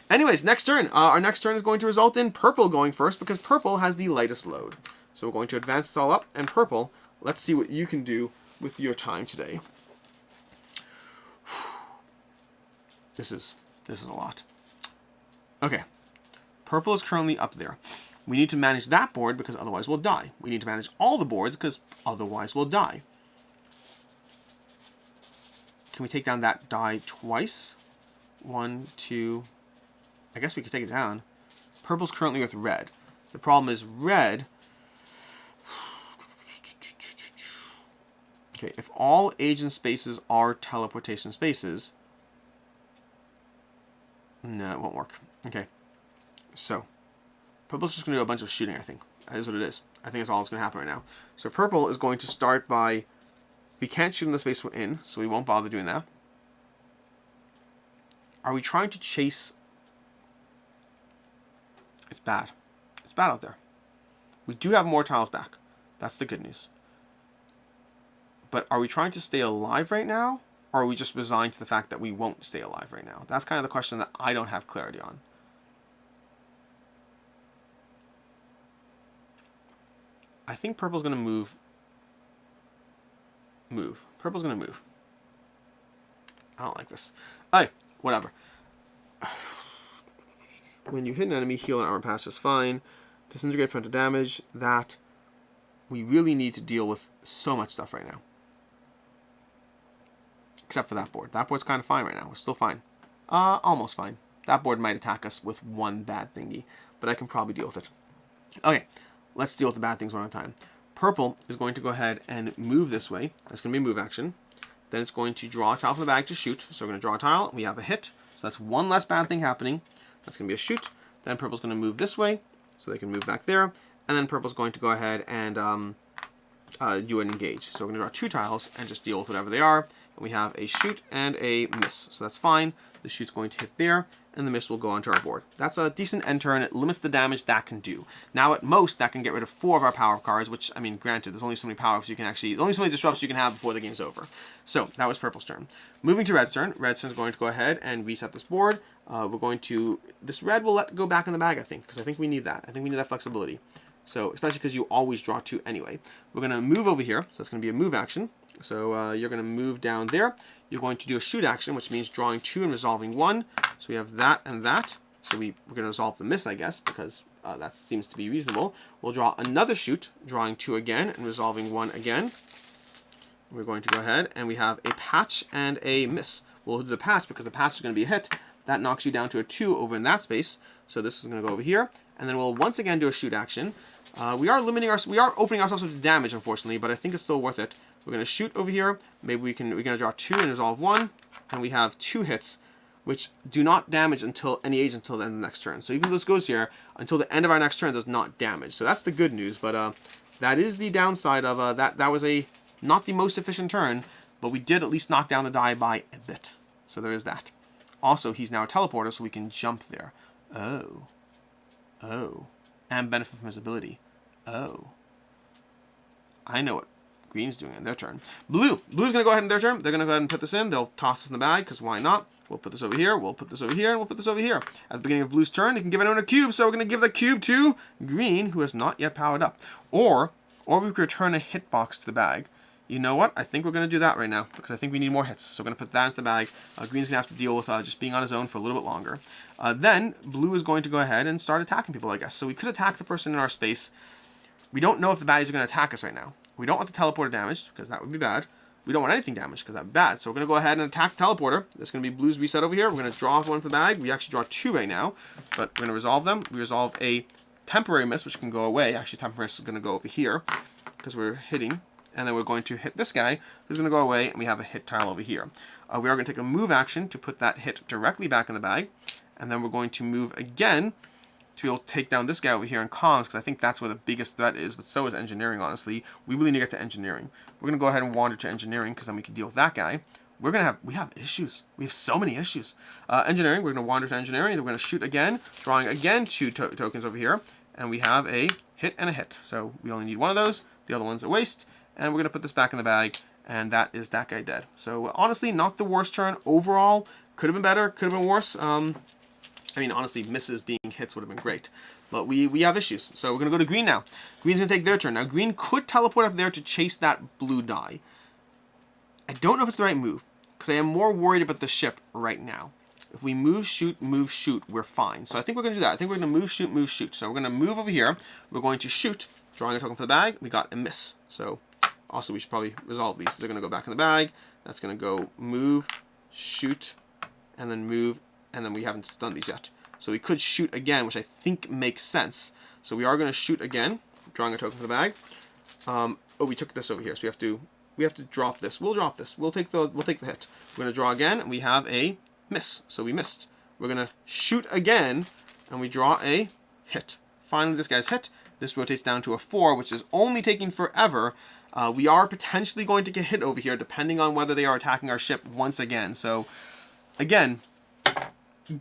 Anyways, next turn. Our next turn is going to result in purple going first, because purple has the lightest load. So we're going to advance this all up, and purple, let's see what you can do with your time today. This is a lot. Okay. Purple is currently up there. We need to manage that board because otherwise we'll die. We need to manage all the boards because otherwise we'll die. Can we take down that die twice? 1, 2. I guess we could take it down. Purple's currently with red. The problem is red. Okay, if all agent spaces are teleportation spaces, no, it won't work. Okay, so purple's just going to do a bunch of shooting, I think. That is what it is. I think that's all that's going to happen right now. So purple is going to start by, we can't shoot in the space we're in, so we won't bother doing that. Are we trying to chase? It's bad. It's bad out there. We do have more tiles back. That's the good news. But are we trying to stay alive right now? Or are we just resigned to the fact that we won't stay alive right now? That's kind of the question that I don't have clarity on. I think purple's going to move. Purple's going to move. I don't like this. Alright, whatever. When you hit an enemy, heal an armor patch is fine. Disintegrate, prevent damage. That. We really need to deal with so much stuff right now. Except for that board. That board's kind of fine right now. We're still fine. Almost fine. That board might attack us with one bad thingy, but I can probably deal with it. Okay, let's deal with the bad things one at a time. Purple is going to go ahead and move this way. That's going to be a move action. Then it's going to draw a tile from the bag to shoot. So we're going to draw a tile. We have a hit. So that's one less bad thing happening. That's going to be a shoot. Then purple's going to move this way, so they can move back there. And then purple's going to go ahead and do an engage. So we're going to draw 2 tiles and just deal with whatever they are. And we have a shoot and a miss. So that's fine. The shoot's going to hit there, and the miss will go onto our board. That's a decent end turn. It limits the damage that can do. Now, at most, that can get rid of 4 of our power-up cards, which, I mean, granted, there's only so many power-ups you can actually... There's only so many disrupts you can have before the game's over. So, that was purple's turn. Moving to red's turn. Red's turn is going to go ahead and reset this board. We're going to... This red will go back in the bag, I think, because I think we need that. I think we need that flexibility. So, especially because you always draw 2 anyway. We're going to move over here, so that's going to be a move action. So you're going to move down there. You're going to do a shoot action, which means drawing 2 and resolving 1. So we have that and that. So we're going to resolve the miss, I guess, because that seems to be reasonable. We'll draw another shoot, drawing 2 again and resolving 1 again. We're going to go ahead and we have a patch and a miss. We'll do the patch because the patch is going to be a hit. That knocks you down to a 2 over in that space. So this is going to go over here. And then we'll once again do a shoot action. We are opening ourselves with damage, unfortunately, but I think it's still worth it. We're going to shoot over here. Maybe we're going to draw 2 and resolve 1. And we have 2 hits, which do not damage until any age until the end of the next turn. So even though this goes here, until the end of our next turn, it does not damage. So that's the good news. But that is the downside of that. That was not the most efficient turn, but we did at least knock down the die by a bit. So there is that. Also, he's now a teleporter, so we can jump there. Oh. And benefit from his ability. Oh. I know what green's doing in their turn. Blue's going to go ahead in their turn. They're going to go ahead and put this in. They'll toss this in the bag, because why not? We'll put this over here. We'll put this over here. And we'll put this over here. At the beginning of Blue's turn, he can give anyone a cube. So we're going to give the cube to Green, who has not yet powered up. Or we could return a hitbox to the bag. You know what? I think we're going to do that right now, because I think we need more hits. So we're going to put that into the bag. Green's going to have to deal with just being on his own for a little bit longer. Then Blue is going to go ahead and start attacking people, I guess. So we could attack the person in our space. We don't know if the baddies are going to attack us right now. We don't want the teleporter damaged, because that would be bad. We don't want anything damaged because that's bad. So we're going to go ahead and attack teleporter. That's going to be blue's reset over here. We're going to draw one from the bag. We actually draw 2 right now, but we're going to resolve them. We resolve a temporary miss, which can go away. Actually, temporary miss is going to go over here because we're hitting. And then we're going to hit this guy, who's going to go away, and we have a hit tile over here. We are going to take a move action to put that hit directly back in the bag. And then we're going to move again to be able to take down this guy over here in comms, because I think that's where the biggest threat is, but so is engineering, honestly. We really need to get to engineering. We're going to go ahead and wander to engineering, because then we can deal with that guy. We have issues. We have so many issues. Engineering, we're going to wander to engineering, then we're going to shoot again, drawing again 2 tokens over here, and we have a hit and a hit. So we only need one of those, the other one's a waste, and we're going to put this back in the bag, and that is that guy dead. So honestly, not the worst turn overall. Could have been better, could have been worse. I mean, honestly, misses being hits would have been great. But we have issues. So we're going to go to green now. Green's going to take their turn. Now, green could teleport up there to chase that blue die. I don't know if it's the right move, because I am more worried about the ship right now. If we move, shoot, we're fine. So I think we're going to do that. I think we're going to move, shoot. So we're going to move over here. We're going to shoot, drawing a token for the bag. We got a miss. So also, we should probably resolve these. They're going to go back in the bag. That's going to go move, shoot, and then move. And then we haven't done these yet. So we could shoot again, which I think makes sense. So we are going to shoot again, drawing a token for the bag. Oh, we took this over here, so we have to drop this. We'll drop this. We'll take the hit. We're going to draw again, and we have a miss. So we missed. We're going to shoot again, and we draw a hit. Finally, this guy's hit. This rotates down to a 4, which is only taking forever. We are potentially going to get hit over here, depending on whether they are attacking our ship once again. So, again,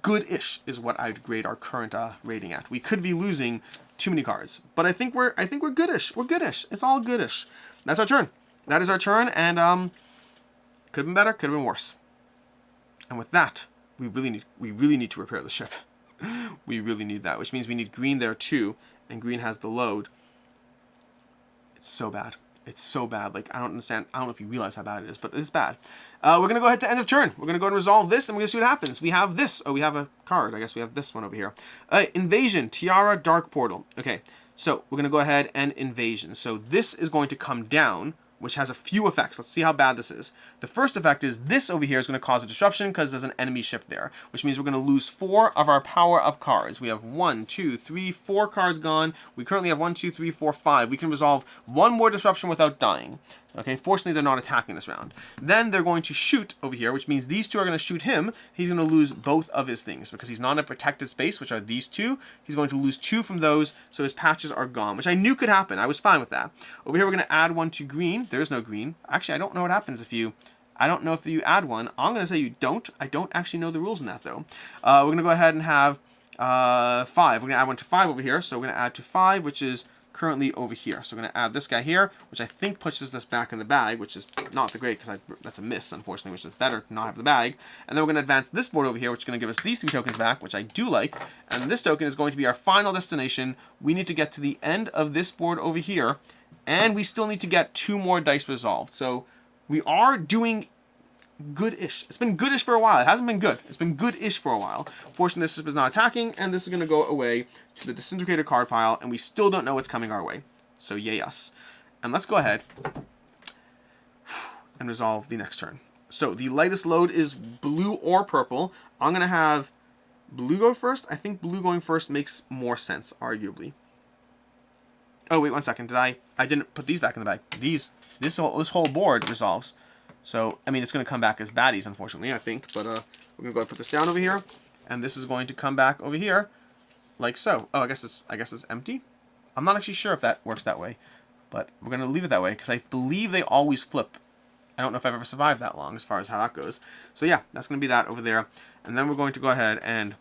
good-ish is what I'd grade our current rating at. We could be losing too many cards, but I think we're goodish. We're goodish. It's all goodish. That's our turn. That is our turn, and could have been better, could have been worse. And with that, we really need to repair the ship. We really need that, which means we need green there too, and green has the load. It's so bad. It's so bad. Like, I don't understand. I don't know if you realize how bad it is, but it's bad. We're going to go ahead to end of turn. We're going to go and resolve this, and we're going to see what happens. We have this. Oh, we have a card. I guess we have this one over here. Invasion. TIARA. Dark Portal. Okay, so we're going to go ahead and invasion. So this is going to come down, which has a few effects. Let's see how bad this is. The first effect is this over here is going to cause a disruption because there's an enemy ship there, which means we're going to lose 4 of our power-up cards. We have 1, 2, 3, 4 cards gone. We currently have 1, 2, 3, 4, 5. We can resolve 1 more disruption without dying. Okay, fortunately, they're not attacking this round. Then they're going to shoot over here, which means these 2 are going to shoot him. He's going to lose both of his things because he's not in a protected space, which are these 2. He's going to lose 2 from those, so his patches are gone, which I knew could happen. I was fine with that. Over here, we're going to add 1 to green. There's no green. Actually, I don't know what happens if you... I don't know if you add 1. I'm going to say you don't. I don't actually know the rules in that, though. We're going to go ahead and have 5. We're going to add 1 to 5 over here, so we're going to add to 5, which is currently over here. So we're going to add this guy here, which I think pushes this back in the bag, which is not the great because that's a miss, unfortunately, which is better to not have the bag. And then we're going to advance this board over here, which is going to give us these 3 tokens back, which I do like. And this token is going to be our final destination. We need to get to the end of this board over here, and we still need to get 2 more dice resolved. So we are doing good-ish. It's been good-ish for a while. It hasn't been good. It's been good-ish for a while. Fortunately, this is not attacking, and this is going to go away to the disintegrated card pile, and we still don't know what's coming our way. So yay us. And let's go ahead and resolve the next turn. So the lightest load is blue or purple. I'm going to have blue go first. I think blue going first makes more sense, arguably. Oh, wait 1 second. I didn't put these back in the bag. This whole board resolves. So, I mean, it's going to come back as baddies, unfortunately, I think. But we're going to go ahead and put this down over here. And this is going to come back over here, like so. Oh, I guess it's empty. I'm not actually sure if that works that way. But we're going to leave it that way, because I believe they always flip. I don't know if I've ever survived that long, as far as how that goes. So, yeah, that's going to be that over there. And then we're going to go ahead and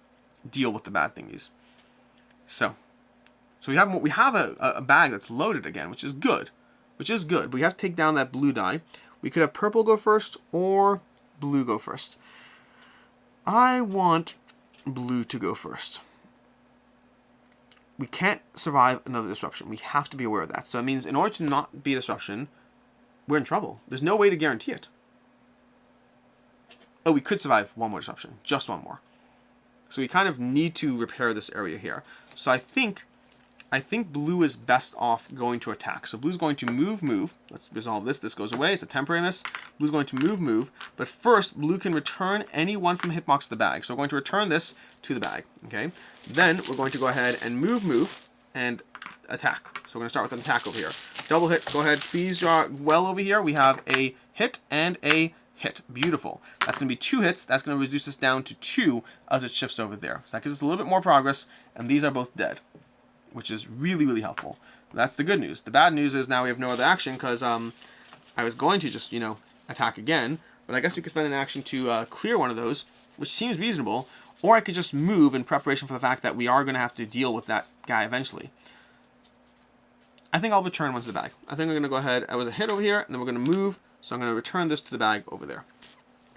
deal with the bad thingies. So we have a bag that's loaded again, which is good. But we have to take down that blue die. We could have purple go first or blue go first. I want blue to go first. We can't survive another disruption. We have to be aware of that. So it means in order to not be a disruption, we're in trouble. There's no way to guarantee it. Oh, we could survive 1 more disruption. Just 1 more. So we kind of need to repair this area here. So I think I think blue is best off going to attack. So blue's going to move. Let's resolve this. This goes away. It's a temporariness. Blue's going to move. But first, blue can return any one from hitbox to the bag. So we're going to return this to the bag. Okay. Then we're going to go ahead and move, and attack. So we're going to start with an attack over here. Double hit. Go ahead. Please draw well over here. We have a hit and a hit. Beautiful. That's going to be 2 hits. That's going to reduce us down to 2 as it shifts over there. So that gives us a little bit more progress. And these are both dead, which is really, really helpful. That's the good news. The bad news is now we have no other action because I was going to just, attack again. But I guess we could spend an action to clear one of those, which seems reasonable. Or I could just move in preparation for the fact that we are going to have to deal with that guy eventually. I think I'll return one to the bag. I think we're going to go ahead. I was a hit over here, and then we're going to move. So I'm going to return this to the bag over there.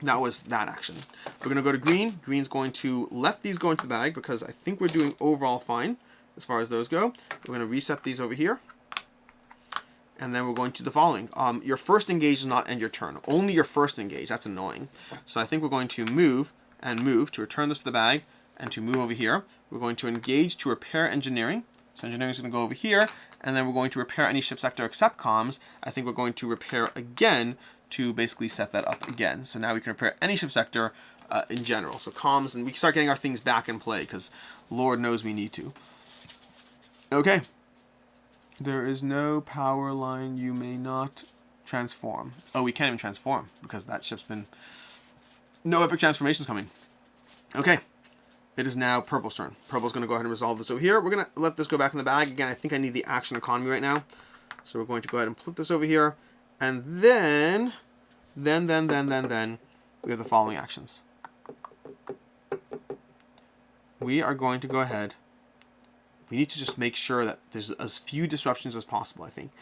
That was that action. We're going to go to green. Green's going to let these go into the bag because I think we're doing overall fine as far as those go. We're going to reset these over here. And then we're going to the following. Your first engage does not end your turn. Only your first engage. That's annoying. So I think we're going to move to return this to the bag and to move over here. We're going to engage to repair engineering. So engineering is going to go over here. And then we're going to repair any ship sector except comms. I think we're going to repair again to basically set that up again. So now we can repair any ship sector in general. So comms, and we can start getting our things back in play because Lord knows we need to. Okay. There is no power line. You may not transform. Oh, we can't even transform because that ship's been... No epic transformations coming. Okay. It is now Purple's turn. Purple's going to go ahead and resolve this over here. We're going to let this go back in the bag. Again, I think I need the action economy right now. So we're going to go ahead and put this over here. And then we have the following actions. We are going to go ahead. We need to just make sure that there's as few disruptions as possible, I think.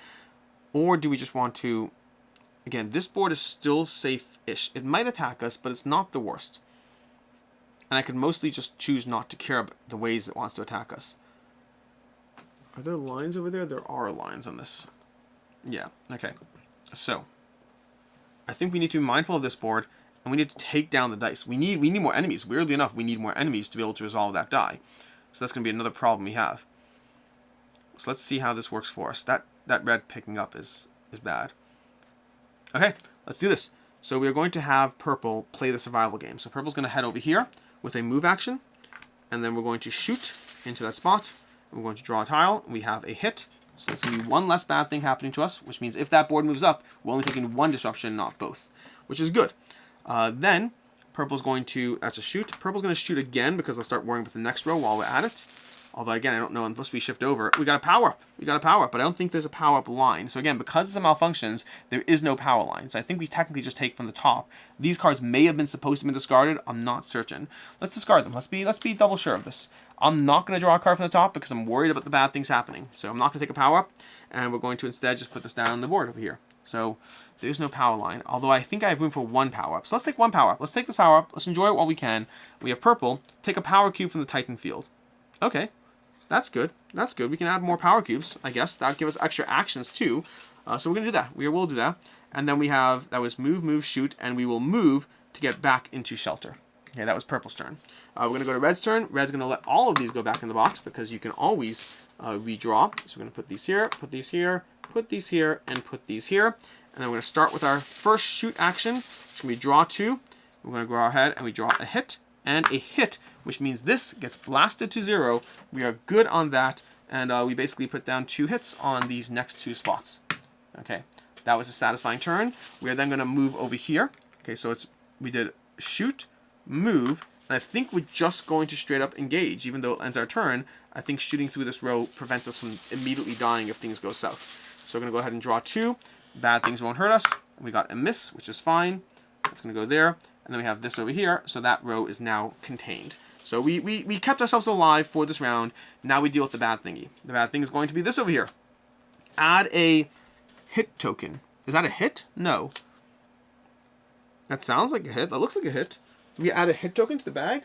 Or do we just want to... Again, this board is still safe-ish. It might attack us, but it's not the worst. And I could mostly just choose not to care about the ways it wants to attack us. Are there lines over there? There are lines on this. Yeah, okay. So, I think we need to be mindful of this board, and we need to take down the dice. We need more enemies. Weirdly enough, we need more enemies to be able to resolve that die. So that's going to be another problem we have. So let's see how this works for us. That red picking up is bad. Okay, let's do this. So we are going to have Purple play the survival game. So Purple's going to head over here with a move action, and then we're going to shoot into that spot. We're going to draw a tile, and we have a hit. So it's going to be one less bad thing happening to us, which means if that board moves up, we're only taking one disruption, not both, which is good. Then Purple's going to, that's a shoot. Purple's going to shoot again because let's start worrying with the next row while we're at it. Although, again, I don't know unless we shift over. We got a power up. We got a power up, but I don't think there's a power up line. So, again, because of malfunctions, there is no power line. So I think we technically just take from the top. These cards may have been supposed to be discarded. I'm not certain. Let's discard them. Let's be double sure of this. I'm not going to draw a card from the top because I'm worried about the bad things happening. So I'm not going to take a power up, and we're going to instead just put this down on the board over here. So there's no power line, although I think I have room for one power up. So let's take one power up. Let's take this power up. Let's enjoy it while we can. We have Purple. Take a power cube from the Titan field. Okay. That's good. That's good. We can add more power cubes, I guess. That would give us extra actions, too. So we're going to do that. We will do that. And then we have, that was move, shoot, and we will move to get back into shelter. Okay, that was Purple's turn. We're going to go to Red's turn. Red's going to let all of these go back in the box because you can always redraw. So we're going to put these here, put these here, put these here, and put these here. And then we're going to start with our first shoot action. It's going to be draw 2. We're going to go ahead and we draw a hit and a hit, which means this gets blasted to 0. We are good on that, and we basically put down 2 hits on these next 2 spots. Okay, that was a satisfying turn. We are then going to move over here. Okay, so we did shoot, move, and I think we're just going to straight up engage, even though it ends our turn. I think shooting through this row prevents us from immediately dying if things go south. So we're going to go ahead and draw 2. Bad things won't hurt us. We got a miss, which is fine. That's going to go there. And then we have this over here, so that row is now contained. So we kept ourselves alive for this round. Now we deal with the bad thingy. The bad thing is going to be this over here. Add a hit token. Is that a hit? No. That sounds like a hit. That looks like a hit. Do we add a hit token to the bag?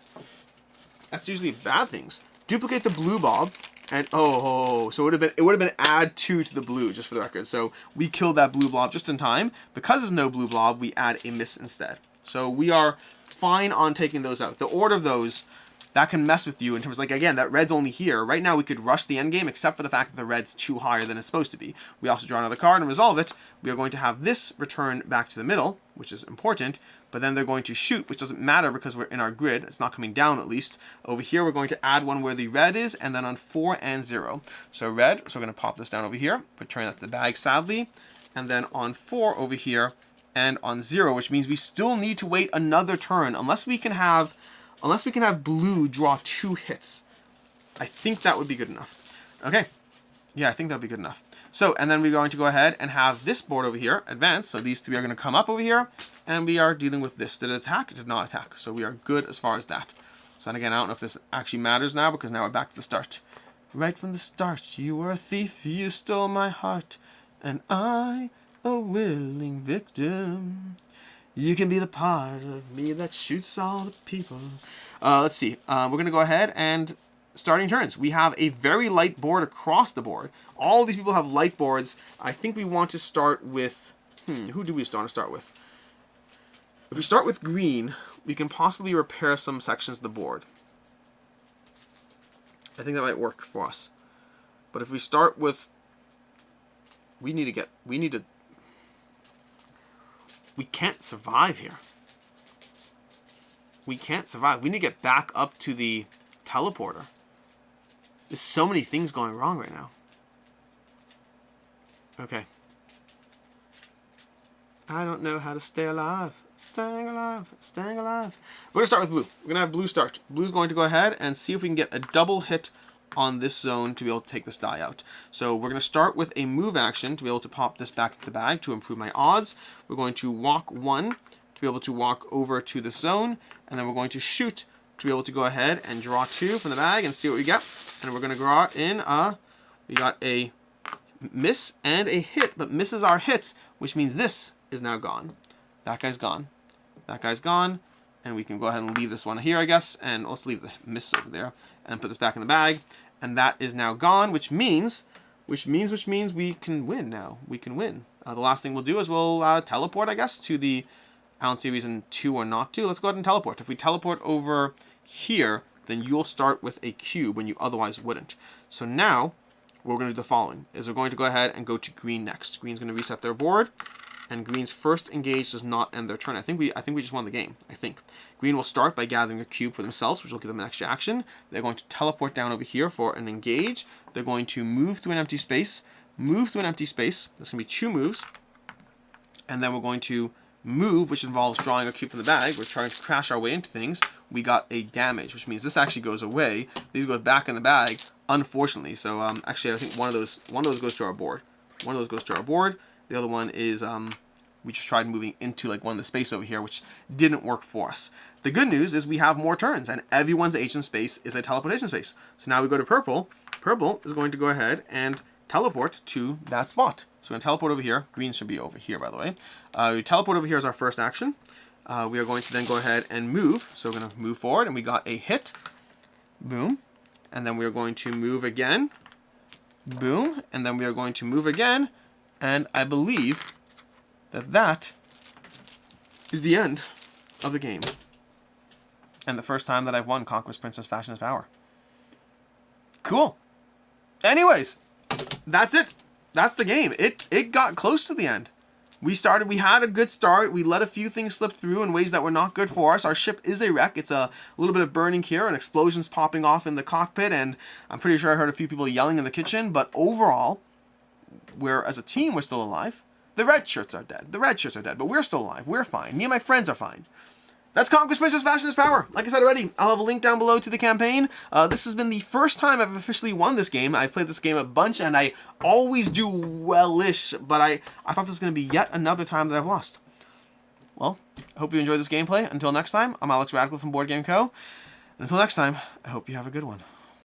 That's usually bad things. Duplicate the blue blob. And so it would have been add 2 to the blue, just for the record. So we killed that blue blob just in time. Because there's no blue blob, we add a miss instead. So we are fine on taking those out. The order of those that can mess with you in terms of, like, again, that red's only here. Right now we could rush the end game, except for the fact that the red's too higher than it's supposed to be. We also draw another card and resolve it. We are going to have this return back to the middle, which is important, but then they're going to shoot, which doesn't matter because we're in our grid. It's not coming down, at least. Over here, we're going to add one where the red is, and then on 4 and 0. So red, so we're going to pop this down over here, return that to the bag, sadly, and then on 4 over here, and on 0, which means we still need to wait another turn, unless we can have blue draw 2 hits. I think that would be good enough. Okay. Yeah, I think that would be good enough. So, and then we're going to go ahead and have this board over here advance. So these 3 are going to come up over here, and we are dealing with this. Did it attack? It did not attack. So we are good as far as that. So, and again, I don't know if this actually matters now, because now we're back to the start. Right from the start, you were a thief, you stole my heart, and I, a willing victim. You can be the part of me that shoots all the people. Let's see. We're going to go ahead and starting turns. We have a very light board across the board. All these people have light boards. I think we want to start with... who do we want to start with? If we start with green, we can possibly repair some sections of the board. I think that might work for us. But if we start with... We can't survive here. We can't survive. We need to get back up to the teleporter. There's so many things going wrong right now. Okay. I don't know how to stay alive. Staying alive. Staying alive. We're going to start with blue. We're going to have blue start. Blue's going to go ahead and see if we can get a double hit on this zone to be able to take this die out. So we're going to start with a move action to be able to pop this back into the bag to improve my odds. We're going to walk 1 to be able to walk over to the zone, and then we're going to shoot to be able to go ahead and draw 2 from the bag and see what we get. And we're going to draw in we got a miss and a hit, but misses our hits, which means this is now gone. That guy's gone. That guy's gone. And we can go ahead and leave this one here, I guess. And let's leave the miss over there and put this back in the bag. And that is now gone, which means we can win now. We can win. The last thing we'll do is we'll teleport, I guess, to the... I don't see a reason to or not to. Let's go ahead and teleport. If we teleport over here, then you'll start with a cube when you otherwise wouldn't. So now, what we're going to do the following, is we're going to go ahead and go to green next. Green's going to reset their board, and green's first engage does not end their turn. I think we just won the game, I think. Green will start by gathering a cube for themselves, which will give them an extra action. They're going to teleport down over here for an engage. They're going to move through an empty space, That's going to be 2 moves. And then we're going to move, which involves drawing a cube from the bag. We're trying to crash our way into things. We got a damage, which means this actually goes away. These go back in the bag, unfortunately. So actually, I think one of those goes to our board. One of those goes to our board. The other one is we just tried moving into like one of the space over here, which didn't work for us. The good news is we have more turns, and everyone's agent space is a teleportation space. So now we go to purple. Purple is going to go ahead and teleport to that spot. So we're going to teleport over here. Green should be over here, by the way. We teleport over here as our first action. We are going to then go ahead and move. So we're going to move forward, and we got a hit. Boom. And then we are going to move again. Boom. And then we are going to move again. And I believe that that is the end of the game. And the first time that I've won Conquest Princess Fashion Power. Cool. Anyways, that's it. That's the game. It got close to the end. We had a good start. We let a few things slip through in ways that were not good for us. Our ship is a wreck. It's a little bit of burning here and explosions popping off in the cockpit. And I'm pretty sure I heard a few people yelling in the kitchen. But overall, as a team, we're still alive. The red shirts are dead. But we're still alive. We're fine. Me and my friends are fine. That's Conquest Princess Fashion Power. Like I said already, I'll have a link down below to the campaign. This has been the first time I've officially won this game. I've played this game a bunch, and I always do well-ish, but I thought this was going to be yet another time that I've lost. Well, I hope you enjoyed this gameplay. Until next time, I'm Alex Radical from Board Game Co. And until next time, I hope you have a good one.